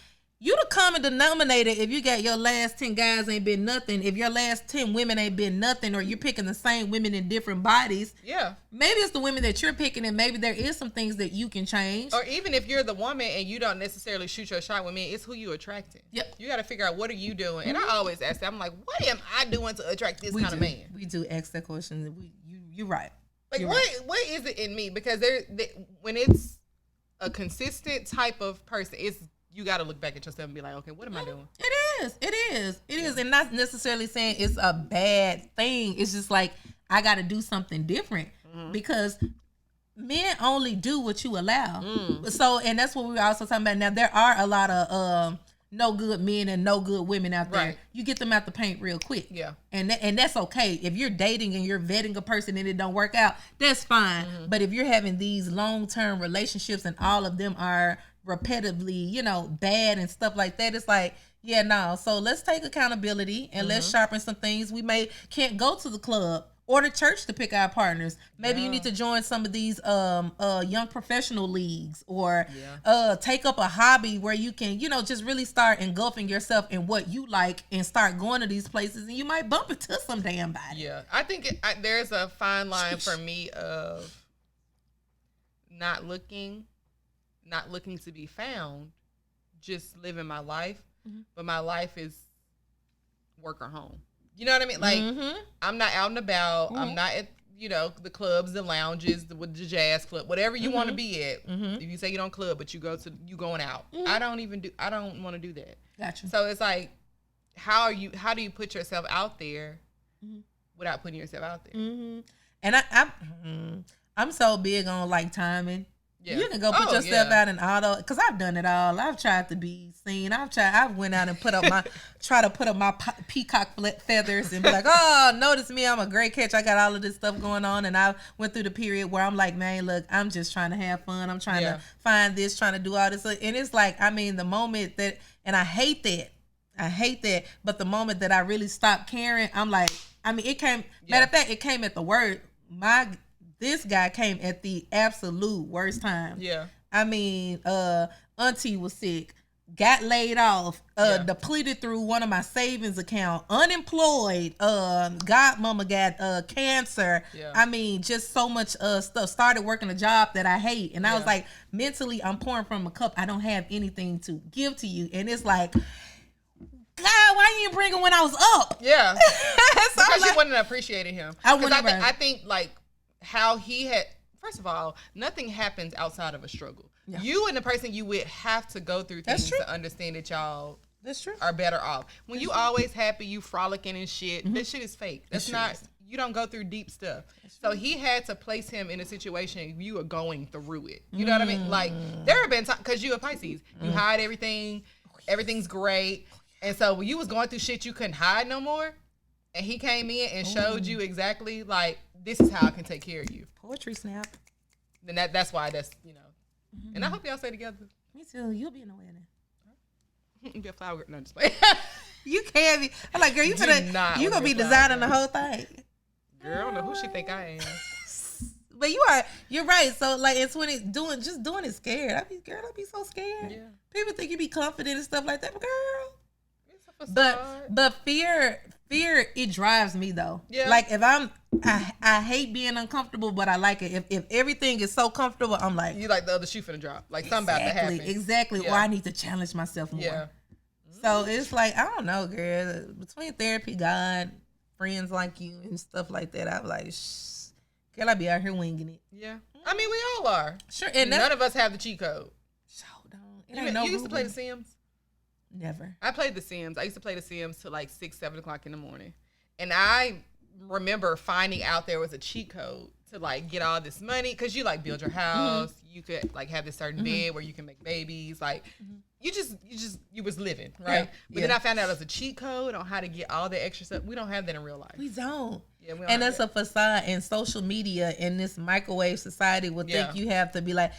you the common denominator if you got your last 10 guys ain't been nothing. If your last 10 women ain't been nothing, or you're picking the same women in different bodies. Yeah. Maybe it's the women that you're picking, and maybe there is some things that you can change. Or even if you're the woman and you don't necessarily shoot your shot with men, it's who you attracting. Yep. You got to figure out, what are you doing? And I always ask that. I'm like, what am I doing to attract this kind of man? We do ask that question. You're right. Like, what is it in me? Because when it's a consistent type of person, you got to look back at yourself and be like, okay, what am I doing? It is. And not necessarily saying it's a bad thing. It's just like, I got to do something different, because men only do what you allow. So, and that's what we were also talking about. Now, there are a lot of no good men and no good women out there. Right. You get them out the paint real quick. Yeah. And that's okay. If you're dating and you're vetting a person and it don't work out, that's fine. But if you're having these long-term relationships and all of them are repetitively, bad and stuff like that, it's like, so let's take accountability and let's sharpen some things. We can't go to the club or the church to pick our partners. Maybe you need to join some of these young professional leagues, or take up a hobby where you can, just really start engulfing yourself in what you like and start going to these places, and you might bump into some damn body. Yeah, I think there's a fine line for me of not looking to be found, just living my life, but my life is work or home. You know what I mean? Like, I'm not out and about. I'm not at, the clubs, the lounges, the jazz club, whatever you want to be at. If you say you don't club, but you going out. I don't want to do that. Gotcha. So it's like, how do you put yourself out there without putting yourself out there? And I'm so big on like timing. Yeah. You can go put yourself out in auto, because I've done it all. I've tried to be seen. I went out and try to put up my peacock feathers and be like, oh, notice me, I'm a great catch. I got all of this stuff going on. And I went through the period where I'm like, man, look, I'm just trying to have fun. I'm trying to find this, trying to do all this. And it's like, the moment that, and I hate that. But the moment that I really stopped caring, I'm like, it came, matter of fact, it came at the word, this guy came at the absolute worst time. Yeah. Auntie was sick, got laid off, depleted through one of my savings account, unemployed, godmama got cancer. Yeah. Just so much stuff. Started working a job that I hate. And I was like, mentally, I'm pouring from a cup. I don't have anything to give to you. And it's like, God, why you didn't bring it when I was up? Yeah. So because you wouldn't have appreciated him. I think like, how he had, first of all, nothing happens outside of a struggle. Yeah. You and the person you with have to go through things to understand that y'all are better off. When you always happy, you frolicking and shit, this shit is fake. That's not, you don't go through deep stuff. So he had to place him in a situation you are going through it. You know what I mean? Like, there have been times, because you a Pisces, you hide everything, everything's great. And so when you was going through shit you couldn't hide no more, and he came in and showed you exactly, like, this is how I can take care of you. Poetry snap. Then that's why that's, And I hope y'all stay together. Me too. You'll be in the wedding. You be a flower girl. No, just play. You can't be. I'm like, girl, you gonna be designing the whole thing. Girl, I don't know who she think I am. But you're right. So like, it's when doing it scared. I'd be so scared. Yeah. People think you be confident and stuff like that, but girl. But fear, it drives me though. Yeah. Like if I hate being uncomfortable, but I like it. If everything is so comfortable, I'm like, you like the other shoe finna drop. Like something about to happen. Exactly. Yeah. Or I need to challenge myself more. Yeah. So it's like, I don't know, girl. Between therapy, God, friends like you and stuff like that, I'm like, girl, I be out here winging it. Yeah. We all are. Sure. And none of us have the cheat code. So don't. You used to play The Sims? Never. I played The Sims. I used to play The Sims till like 6-7 o'clock in the morning. And I remember finding out there was a cheat code to like get all this money, because you like build your house. You could like have this certain bed where you can make babies. Like you was living, right? Yeah. But then I found out there was a cheat code on how to get all the extra stuff. We don't have that in real life. We don't. Yeah, we don't. And that's a facade, and social media in this microwave society will think you have to be like,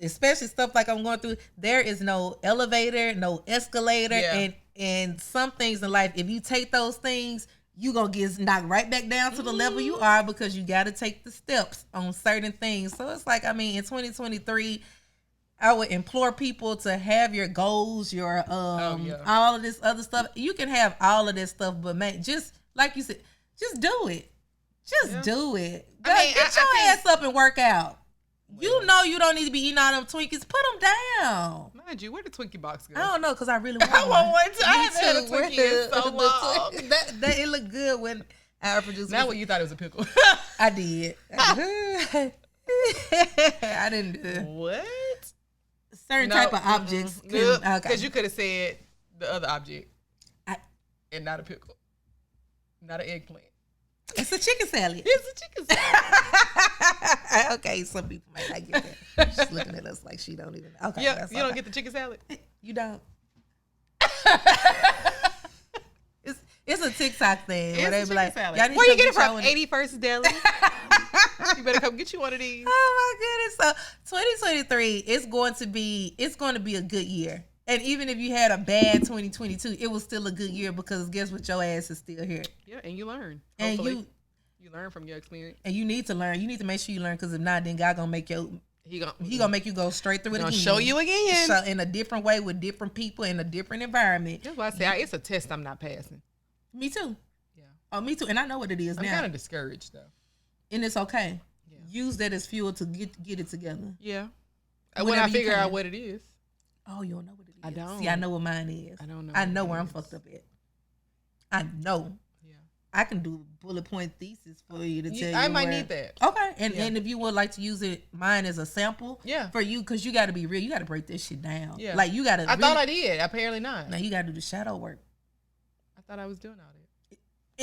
especially stuff like I'm going through, there is no elevator, no escalator, and some things in life, if you take those things, you gonna get knocked right back down to the level you are, because you got to take the steps on certain things. So it's like, in 2023, I would implore people to have your goals, your all of this other stuff. You can have all of this stuff, but man, just like you said, just do it. Just do it. Get your ass up and work out. You know you don't need to be eating all them Twinkies. Put them down. Mind you, where the Twinkie box go? I don't know, because I really want one. I want one too. I haven't had a Twinkie in so long. It looked good when our producer. Now what you thought it was a pickle. I did. I didn't do it. What? Certain type of objects. Because you could have said the other object. And not a pickle. Not an eggplant. It's a chicken salad. It's a chicken salad. Okay, some people might not get that. She's looking at us like she don't even. Okay, yeah, you don't get the chicken salad. You don't. It's a TikTok thing. It's where they be like, where you get it from? 81st Deli. You better come get you one of these. Oh my goodness! So 2023, it's going to be a good year. And even if you had a bad 2022, it was still a good year, because guess what? Your ass is still here. Yeah, and you learn. Hopefully. You learn from your experience. And you need to learn. You need to make sure you learn, because if not, then God gonna make you. He gonna make you go straight through it again. Show you again. So in a different way with different people in a different environment. That's why I say it's a test I'm not passing. Me too. Yeah. Oh, me too. And I know what it is now. I'm kind of discouraged though. And it's okay. Yeah. Use that as fuel to get it together. Yeah. When I figure out what it is. Oh, you don't know what it is. I don't. See, I know what mine is. I don't know. I know where I'm fucked up at. I know. Yeah. I can do bullet point thesis for you to tell you. I might need that. Okay. And if you would like to use mine as a sample. Yeah. For you, because you got to be real. You got to break this shit down. Yeah. Like you got to. I thought I did. Apparently not. Now you got to do the shadow work. I thought I was doing all that.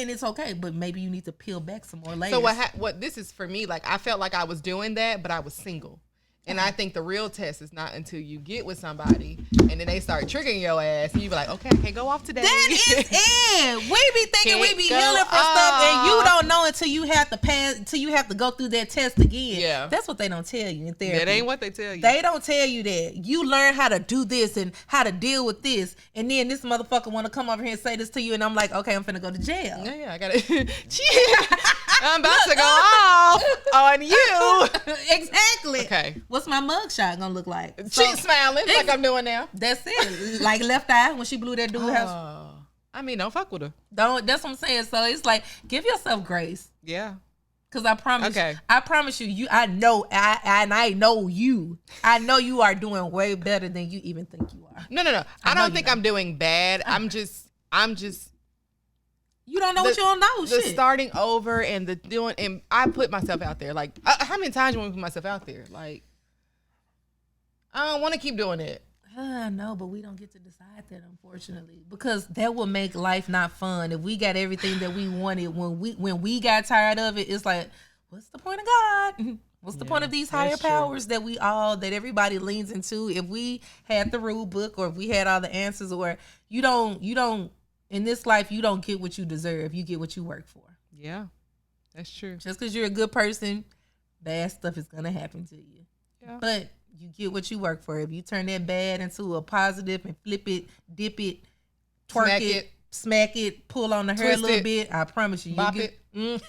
And it's okay, but maybe you need to peel back some more layers. So what this is for me, like I felt like I was doing that, but I was single. And I think the real test is not until you get with somebody and then they start triggering your ass and you be like, okay, I can't go off today. That is it. We be thinking we be healing from stuff and you don't know until you have to go through that test again. Yeah. That's what they don't tell you in therapy. That ain't what they tell you. They don't tell you that. You learn how to do this and how to deal with this. And then this motherfucker want to come over here and say this to you and I'm like, okay, I'm finna go to jail. Yeah, I got it. I'm about to go off on you. Exactly. Okay. What's my mugshot gonna look like? She's smiling like I'm doing now. That's it. Like left eye when she blew that dude's house. I mean, don't fuck with her. That's what I'm saying. So it's like, give yourself grace. Yeah. Cause I promise you, I know you. I know you are doing way better than you even think you are. No. I don't think I'm doing bad. I'm just. You don't know what you don't know. The starting over and the doing, and I put myself out there. Like, how many times do I want to put myself out there? Like, I don't want to keep doing it. No, but we don't get to decide that, unfortunately, because that will make life not fun. If we got everything that we wanted when we got tired of it, it's like, what's the point of God? What's the point of these higher powers that everybody leans into? If we had the rule book, or if we had all the answers, or you don't. In this life, you don't get what you deserve. You get what you work for. Yeah, that's true. Just because you're a good person, bad stuff is going to happen to you. Yeah. But you get what you work for. If you turn that bad into a positive and flip it, dip it, twerk smack it, pull on the hair a little bit, I promise you. Bop it. Do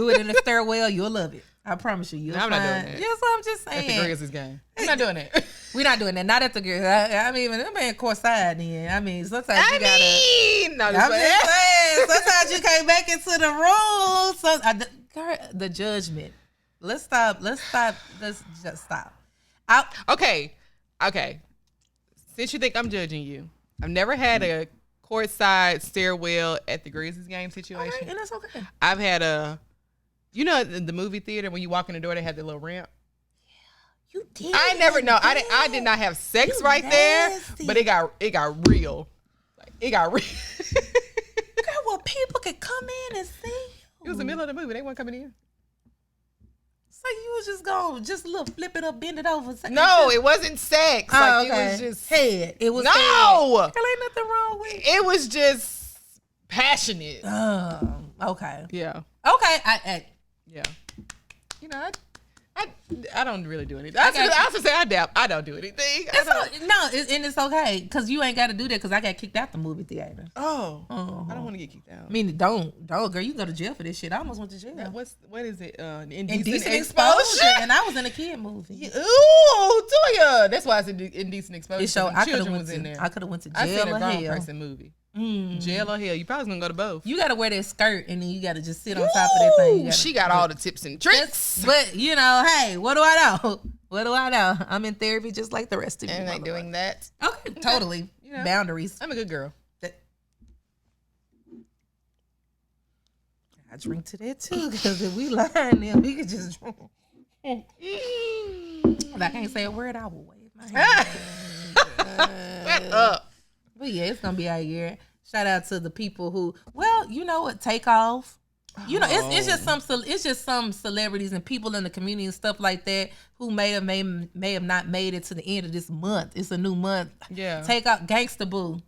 it in a stairwell, you'll love it. I promise you. I'm not doing that. Yes, I'm just saying. At the Grizzlies game. I'm not doing that. We're not doing that. Not at the Grizzlies. I mean, I'm in courtside then. I mean, sometimes you gotta. No, I'm just saying. Sometimes you can't make it to the rules. So, the judgment. Let's stop. Let's just stop. Okay. Since you think I'm judging you, I've never had a courtside stairwell at the Grizzlies game situation. Okay, and that's okay. I've had the movie theater, when you walk in the door, they had the little ramp. Yeah, you did. I did not have sex there, but it got real. Like, it got real. Girl, well, people could come in and see you. It was the middle of the movie. They weren't coming in. So you was just going, just flip it up, bend it over. No, it wasn't sex. It was just head. It was no. Head. Girl, ain't nothing wrong with it. It was just passionate. Okay. Yeah. Okay. Yeah. I don't really do anything. I should say I don't do anything. It's okay, because you ain't got to do that, because I got kicked out the movie theater. Oh. I don't want to get kicked out. I mean, don't, girl, you can go to jail for this shit. I almost went to jail. What is it? Indecent exposure. And I was in a kid movie. Ooh, Toya. That's why it's indecent exposure. It showed I could have went to jail. I seen a or grown hell. person movie. Jail or hell. You probably gonna go to both. You gotta wear that skirt and then you gotta just sit on top of that thing. She got all the tips and tricks. But hey, what do I know? What do I know? I'm in therapy just like the rest of you. And ain't doing that. Okay, totally. Boundaries. I'm a good girl. I drink to that too, because if we lying, then we could just drink. If I can't say a word, I will wave my hand. Shut up. But yeah, it's gonna be our year. Shout out to the people who, well, you know what, take off. It's just some celebrities and people in the community and stuff like that who may have not made it to the end of this month. It's a new month. Yeah. Take off Gangsta Boo.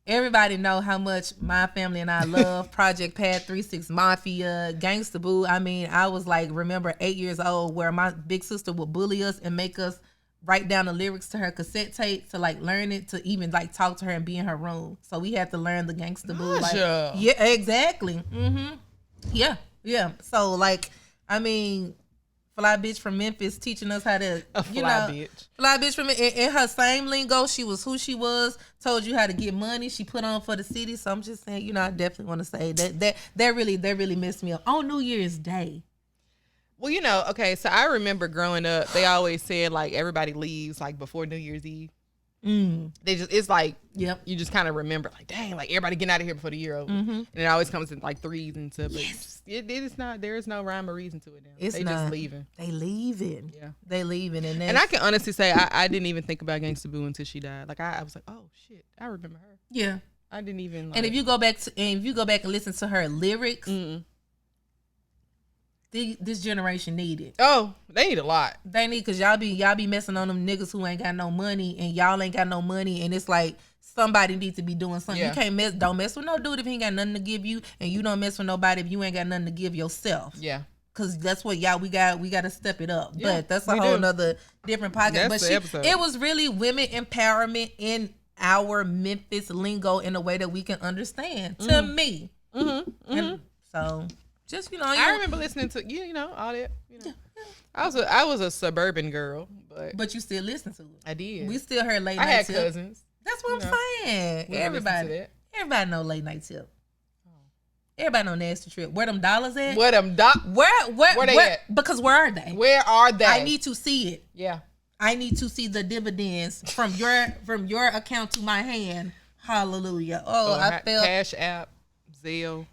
Everybody know how much my family and I love Project Pad 36 Mafia, Gangsta Boo. I mean, I was like, remember 8 years old, where my big sister would bully us and make us write down the lyrics to her cassette tape to like learn it, to even like talk to her and be in her room. So we had to learn the gangsta boo. Like, yeah, exactly. Yeah. So like, I mean, fly bitch from Memphis teaching us how to, fly bitch from in her same lingo. She was who she was. Told you how to get money. She put on for the city. So I'm just saying, I definitely want to say that really messed me up on New Year's Day. Well, okay, so I remember growing up, they always said like everybody leaves like before New Year's Eve. It's like, you just kind of remember like, dang, like everybody getting out of here before the year over. And it always comes in like threes and stuff. But it is not, there is no rhyme or reason to it now. They just leaving. They leaving. Yeah. They leaving. And I can honestly say I didn't even think about Gangsta Boo until she died. Like I was like, oh shit, I remember her. Yeah. I didn't even like, and if you go back and listen to her lyrics, this generation need it. Oh, they need a lot. They need, because y'all be messing on them niggas who ain't got no money, and y'all ain't got no money, and it's like somebody needs to be doing something. You can't don't mess with no dude if he ain't got nothing to give you, and you don't mess with nobody if you ain't got nothing to give yourself. Yeah. Cause that's what we got to step it up. Yeah, but that's a whole nother different podcast. That's the episode. It was really women empowerment in our Memphis lingo in a way that we can understand. To me. So just I remember listening to all that. I was a suburban girl, but you still listen to it. I did. We still heard late night. I had tip. Cousins. That's what I'm saying. Everybody know late night tip. Everybody know Nasty Trip. Where them dollars at? Where them Where they at? Because where are they? Where are they? I need to see it. Yeah. I need to see the dividends from your account to my hand. Hallelujah. I felt Cash App, Zelle,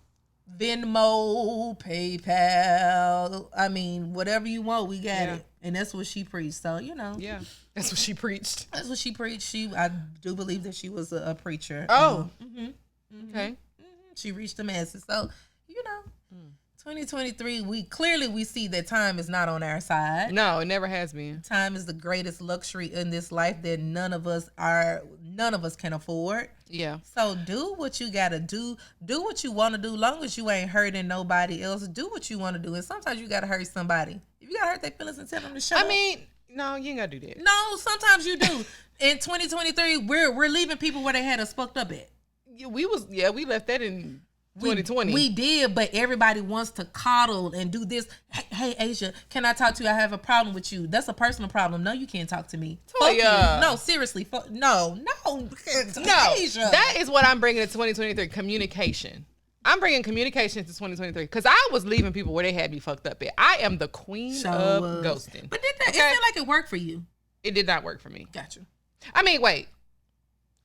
Venmo, PayPal. I mean, whatever you want, we got it. And that's what she preached. So, Yeah. That's what she preached. That's what she preached. I do believe that she was a preacher. Oh. Okay. She reached the masses. So, 2023, we see that time is not on our side. No, it never has been. Time is the greatest luxury in this life that none of us can afford. Yeah. So do what you gotta do. Do what you want to do. Long as you ain't hurting nobody else, do what you want to do. And sometimes you gotta hurt somebody. If you gotta hurt their feelings and tell them to shut up. I mean, no, you ain't gotta do that. No, sometimes you do. In 2023, we're leaving people where they had us fucked up at. We left that in 2020. We did, but everybody wants to coddle and do this. Hey, Asia, can I talk to you? I have a problem with you. That's a personal problem. No, you can't talk to me. Fuck you. No, seriously. No. Asia. That is what I'm bringing to 2023, communication. I'm bringing communication to 2023 because I was leaving people where they had me fucked up at. I am the queen of ghosting. But it seemed like it worked for you. It did not work for me. Gotcha. I mean, wait.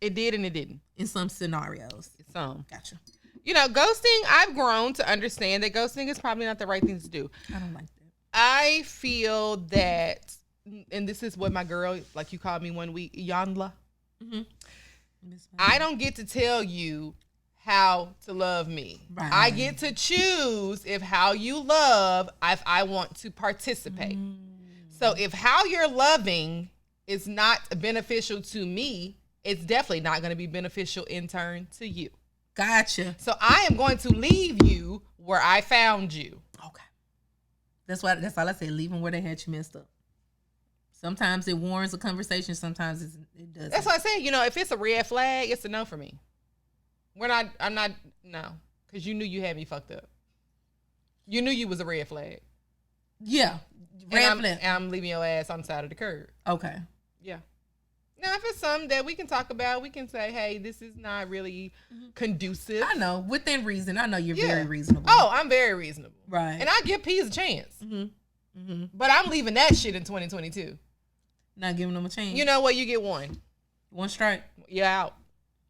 It did and it didn't. In some scenarios. Gotcha. Ghosting, I've grown to understand that ghosting is probably not the right thing to do. I don't like that. I feel that, and this is what my girl, like you called me one week, Yandla. I don't get to tell you how to love me. Right. I get to choose if how you love, if I want to participate. So if how you're loving is not beneficial to me, it's definitely not going to be beneficial in turn to you. Gotcha. So I am going to leave you where I found you. Okay. That's all I say. Leave them where they had you messed up. Sometimes it warrants a conversation. Sometimes it doesn't. That's what I say. If it's a red flag, it's a no for me. I'm not, no. Because you knew you had me fucked up. You knew you was a red flag. Yeah. Red flag. And I'm leaving your ass on the side of the curb. Okay. Yeah. Now, if it's something that we can talk about, we can say, hey, this is not really conducive. I know. Within reason. I know you're very reasonable. Oh, I'm very reasonable. Right. And I give P's a chance. But I'm leaving that shit in 2022. Not giving them a chance. You know what? You get one. One strike. You're out.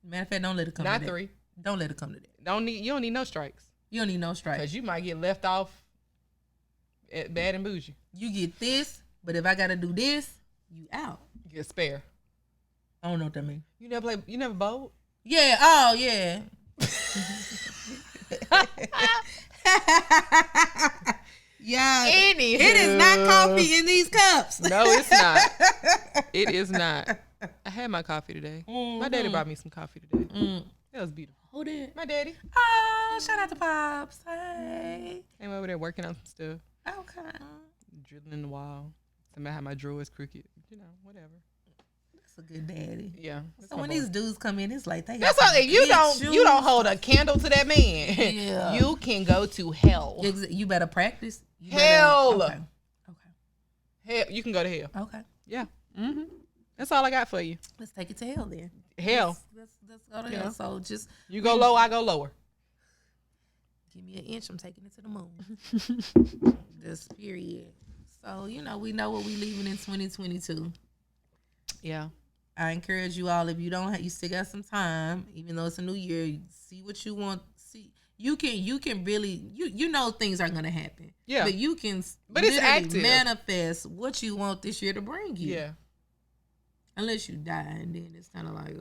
Matter of fact, don't let it come not to that. Not 3. Don't let it come to that. You don't need no strikes. You don't need no strikes. Because you might get left off at bad and bougie. You get this, but if I got to do this, you out. You get spare. I don't know what that means. You never bowled? Yeah. Oh, yeah. Yeah. Anywho. It is not coffee in these cups. No, it's not. It is not. I had my coffee today. My daddy brought me some coffee today. That was beautiful. Who did? My daddy. Oh, shout out to Pops. Hey. Came over there working on some stuff. Okay. Drilling in the wall. Somebody how my drawer is crooked. You know, whatever. That's a good daddy. Yeah. So when these dudes come in, it's like they. That's all. You don't hold a candle to that man. Yeah. You can go to hell. You better practice. Hell. Okay. Hell. You can go to hell. Okay. Yeah. Mm-hmm. That's all I got for you. Let's take it to hell then. Hell. Let's go to hell. So just you go low, I go lower. Give me an inch, I'm taking it to the moon. Just period. So, we know what we leaving in 2022. Yeah. I encourage you all, if you don't have, you still got some time, even though it's a new year, see what you want. See, you can really, you know things are going to happen. Yeah. But you can it's active. manifest what you want this year to bring you. Yeah. Unless you die, and then it's kind of like,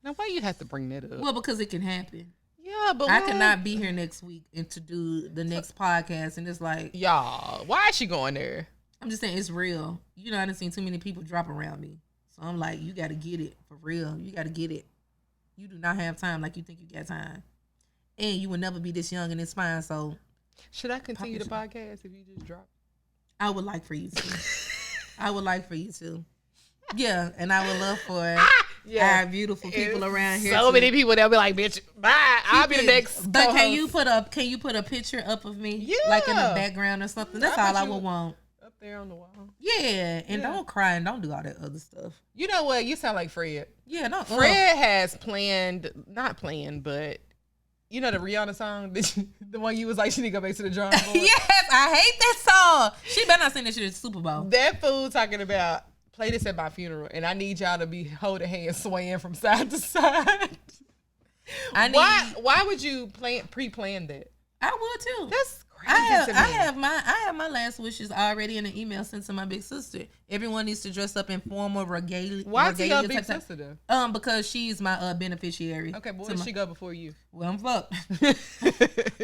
Now, why you have to bring that up? Well, because it can happen. Yeah, but I cannot be here next week and to do the next podcast, and it's like, y'all, why is she going there? I'm just saying it's real. I done seen too many people drop around me, so I'm like, you got to get it for real. You got to get it. You do not have time like you think you got time, and you will never be this young and this fine. So, should I continue the podcast if you just drop? I would like for you to. I would like for you to. Yeah, and I would love for our beautiful people around here. So many people, they'll be like, bitch, bye. I'll be the next. But can you put a picture up of me? Yeah. Like in the background or something? That's all I would want. Up there on the wall. Yeah, and don't cry and don't do all that other stuff. You know what? You sound like Fred. Yeah, no. Fred has not planned, but you know the Rihanna song? The one you was like, she need to go back to the drawing board? Yes, I hate that song. She better not sing that shit at the Super Bowl. That fool talking about, play this at my funeral, and I need y'all to be holding hands, swaying from side to side. Why would you pre-plan that? I would too. That's crazy. I have my last wishes already in an email sent to my big sister. Everyone needs to dress up in formal regalia. Why is your big sister though? Because she's my beneficiary. Okay, but where did she go before you? Well, I'm fucked.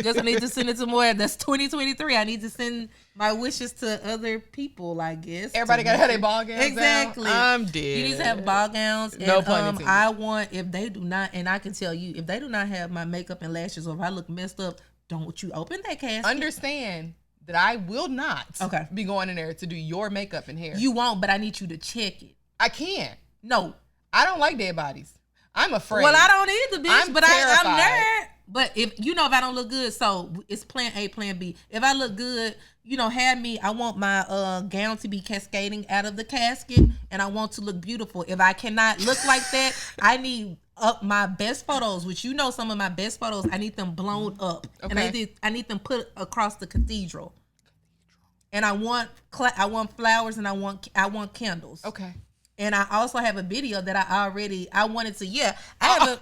Guess I need to send it to more. That's 2023. I need to send my wishes to other people, I guess. Everybody got to have their ball gowns. Exactly. I'm dead. You need to have ball gowns. No and, pun intended. I want, if they do not, and I can tell you, if they do not have my makeup and lashes, or if I look messed up, don't you open that casket. Understand that I will not be going in there to do your makeup and hair. You won't, but I need you to check it. I can't. No. I don't like dead bodies. I'm afraid. Well, I don't either, bitch. I'm but terrified. I'm nerd. But if I don't look good, so it's plan A, plan B. If I look good, have me. I want my gown to be cascading out of the casket, and I want to look beautiful. If I cannot look like that, I need up my best photos, which some of my best photos. I need them blown up, and I need them put across the cathedral. And I want flowers, and I want candles. Okay. And I also have a video that I wanted to. Yeah, I have a.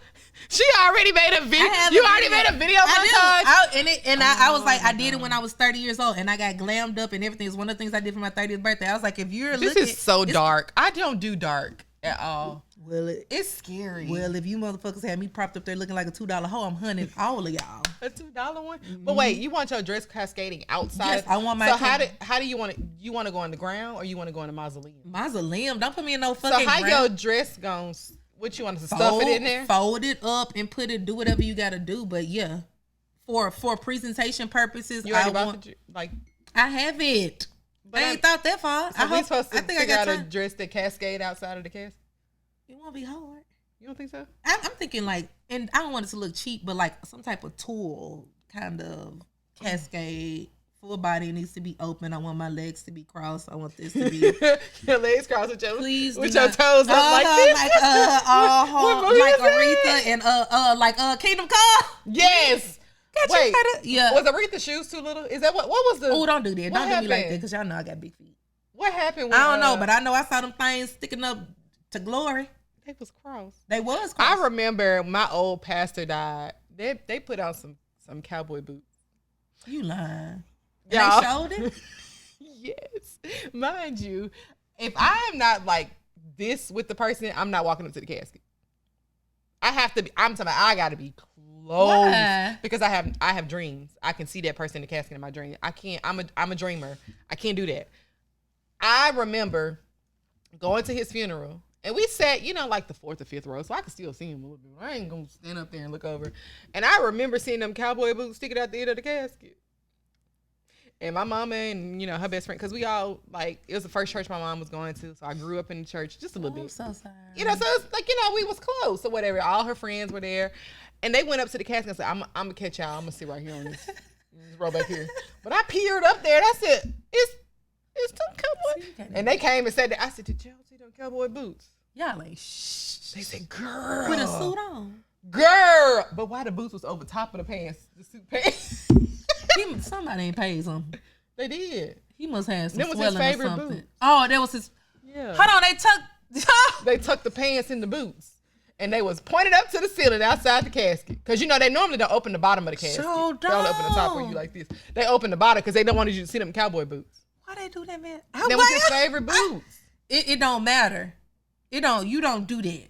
She already made a video. You already made a video montage. I was like, I did it when I was 30 years old, and I got glammed up and everything. It's one of the things I did for my 30th birthday. I was like, if you're this is so dark. I don't do dark at all. Well, it's scary. Well, if you motherfuckers had me propped up there looking like a $2 hoe, I'm hunting all of y'all. A $2 one? Mm-hmm. But wait, you want your dress cascading outside? Yes, I want my. So how do you want it? You want to go on the ground, or you want to go in the mausoleum? Mausoleum? Don't put me in no fucking. So how ground. your dress goes? What you want to stuff it in there? Fold it up and put it. Do whatever you got to do. But yeah, for presentation purposes, you already I have it. But I ain't thought that far. So we supposed to figure out a dress that cascade outside of the casket. It won't be hard. You don't think so? I'm thinking and I don't want it to look cheap, but like some type of tulle kind of cascade. Full body needs to be open. I want my legs to be crossed. I want this to be your legs crossed with your your toes up like this, like Aretha and like Kingdom Come. Yes. Wait, was Aretha's shoes too little? Is that what was the? Oh, don't do that. Don't do me like that, because y'all know I got big feet. What happened? When, I don't know, but I know I saw them things sticking up to glory. They was crossed. They was crossed. I remember my old pastor died. They put out some cowboy boots. You lying? Y'all. They showed it? Yes. Mind you, if I am not like this with the person, I'm not walking up to the casket. I have to be. I'm talking about I got to be close. Why? Because I have dreams. I can see that person in the casket in my dream. I can't. I'm a dreamer. I can't do that. I remember going to his funeral. And we sat, like the 4th or 5th row, so I could still see him a little bit. I ain't going to stand up there and look over. And I remember seeing them cowboy boots sticking out the end of the casket. And my mama and, her best friend, because we all, it was the first church my mom was going to. So I grew up in the church just a little bit. I'm so sorry. So it's we was close or whatever. All her friends were there. And they went up to the casket and said, I'm going to catch y'all. I'm going to sit right here on this row back here. But I peered up there and I said, it's them cowboy. And they came and said that. I said, did y'all see them cowboy boots? Y'all like, shh. They said, girl. With a suit on. Girl. But why the boots was over top of the pants, the suit pants? Somebody ain't paid him. They did. He must have some that was swelling his favorite or something. boot. Oh, that was his. Yeah. Hold on, they tucked the pants in the boots. And they was pointed up to the ceiling outside the casket. Because, they normally don't open the bottom of the casket. So they don't open the top where you like this. They open the bottom because they don't want you to see them cowboy boots. Why they do that, man? That was his favorite boots. It don't matter. You don't do that.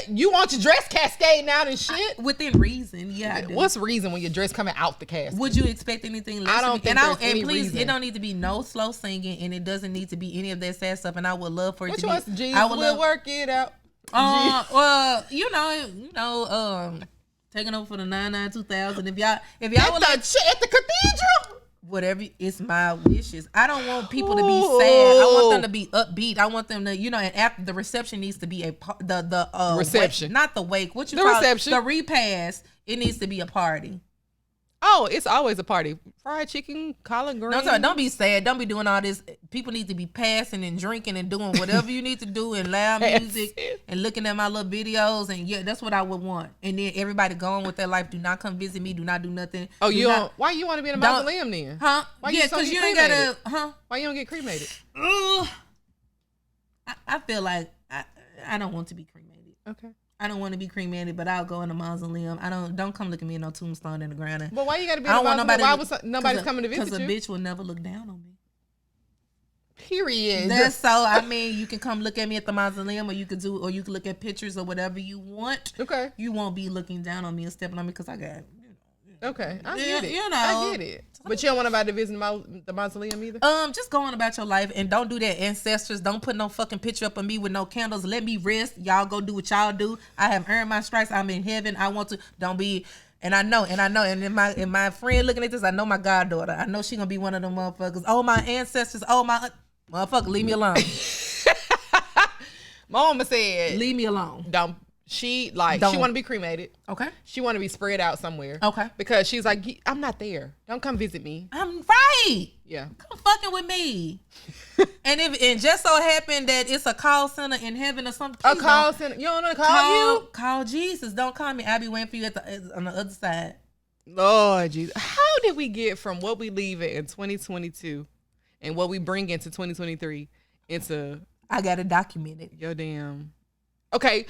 You want your dress cascading out and shit? Within reason, yeah. I do. What's reason when your dress coming out the casket? Would you expect anything less? I don't think there's any please, reason. It don't need to be no slow singing, and it doesn't need to be any of that sad stuff. And I would love for it Which to one's be. Jesus will work it out. Well, taking over for the 99-2000. If y'all would at the cathedral. Whatever, it's my wishes. I don't want people to be sad. I want them to be upbeat. I want them to, and after the reception needs to be the reception, not the wake. What you the call reception? The repast. It needs to be a party. Oh, it's always a party. Fried chicken, collard greens. No, don't be sad. Don't be doing all this. People need to be passing and drinking and doing whatever you need to do and loud music and looking at my little videos. And yeah, that's what I would want. And then everybody going with their life. Do not come visit me. Do not do nothing. Oh, why you want to be in a mausoleum then? Huh? Why because you ain't gotta. Huh? Why you don't get cremated? I feel like I don't want to be cremated. Okay. I don't want to be cremated, but I'll go in a mausoleum. Don't come look at me in no tombstone in the ground. But why you gotta be in a mausoleum? Why was nobody's coming to visit you? Because a bitch will never look down on me. Period. That's so. You can come look at me at the mausoleum, or you could look at pictures or whatever you want. Okay. You won't be looking down on me and stepping on me because I got. Okay, I get it. I get it. But you don't want nobody to visit the mausoleum either? Just go on about your life and don't do that. Ancestors, don't put no fucking picture up of me with no candles. Let me rest. Y'all go do what y'all do. I have earned my stripes. I'm in heaven. I want to. Don't be. And I know. And in my friend looking at this, I know my goddaughter. I know she gonna be one of them motherfuckers. Oh, my ancestors. Oh, my motherfucker. Leave me alone. Mama said, leave me alone. She want to be cremated. Okay. She want to be spread out somewhere. Okay. Because she's like, I'm not there. Don't come visit me. I'm right. Yeah. Come fucking with me. and just so happened that it's a call center in heaven or something. A call center. You don't know to call you? Call Jesus. Don't call me. I'll be waiting for you on the other side. Lord Jesus. How did we get from what we leave in 2022 and what we bring into 2023 into... I got to document it. Yo, damn. Okay.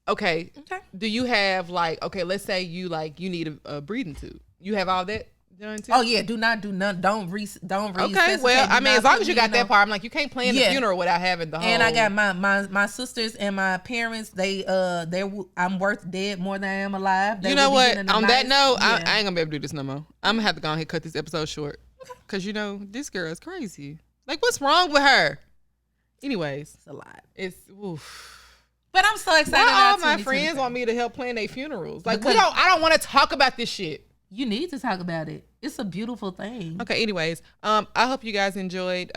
Do you have let's say you need a breathing tube. You have all that done too? Oh yeah, do not do none. Don't resuscitate. Okay, well, as long as you got that part, I'm like, you can't plan the funeral without having the whole. And I got my sisters and my parents. I'm worth dead more than I am alive. You know what? On that note, I ain't gonna be able to do this no more. I'm gonna have to go ahead and cut this episode short because this girl is crazy. Like, what's wrong with her? Anyways, it's a lot. It's oof. But I'm so excited. Why all my friends want me to help plan their funerals? Like, I don't want to talk about this shit. You need to talk about it. It's a beautiful thing. Okay, anyways, I hope you guys enjoyed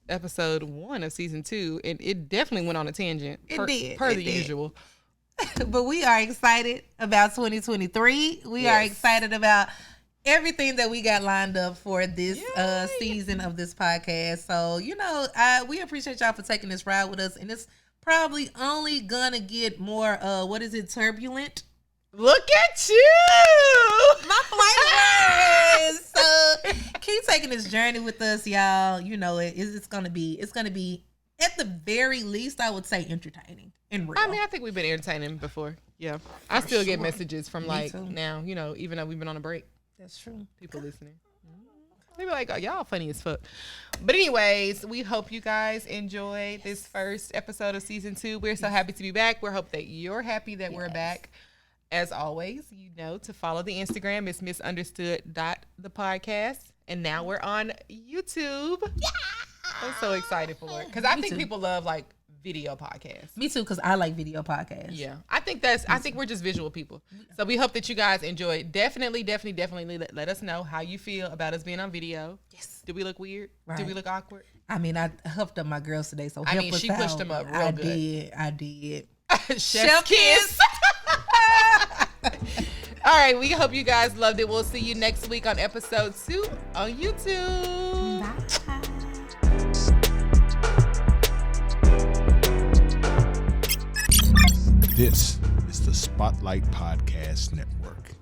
episode 1 of season 2, and it definitely went on a tangent. Per the usual. But we are excited about 2023. We are excited about everything that we got lined up for this season of this podcast. So, we appreciate y'all for taking this ride with us, and it's probably only gonna get more turbulent. Look at you, my flavors. So keep taking this journey with us, y'all. It's gonna be at the very least, I would say, entertaining and real. I think we've been entertaining before. Yeah, I still get messages from now, even though we've been on a break. That's true. People listening. They be like, oh, y'all funny as fuck. But anyways, we hope you guys enjoyed this first episode of season 2. We're so happy to be back. We hope that you're happy that we're back. As always, to follow the Instagram. It's misunderstood.thepodcast. And now we're on YouTube. Yeah! I'm so excited for it. Because I think people love video podcast. Me too, because I like video podcasts. Yeah, I think we're just visual people. So we hope that you guys enjoy. Definitely let us know how you feel about us being on video. Yes. Do we look weird? Right. Do we look awkward? I mean, I huffed up my girls today, so help us she pushed out. them up real good. I did. Chef kiss. All right, we hope you guys loved it. We'll see you next week on episode 2 on YouTube. Bye. This is the Spotlight Podcast Network.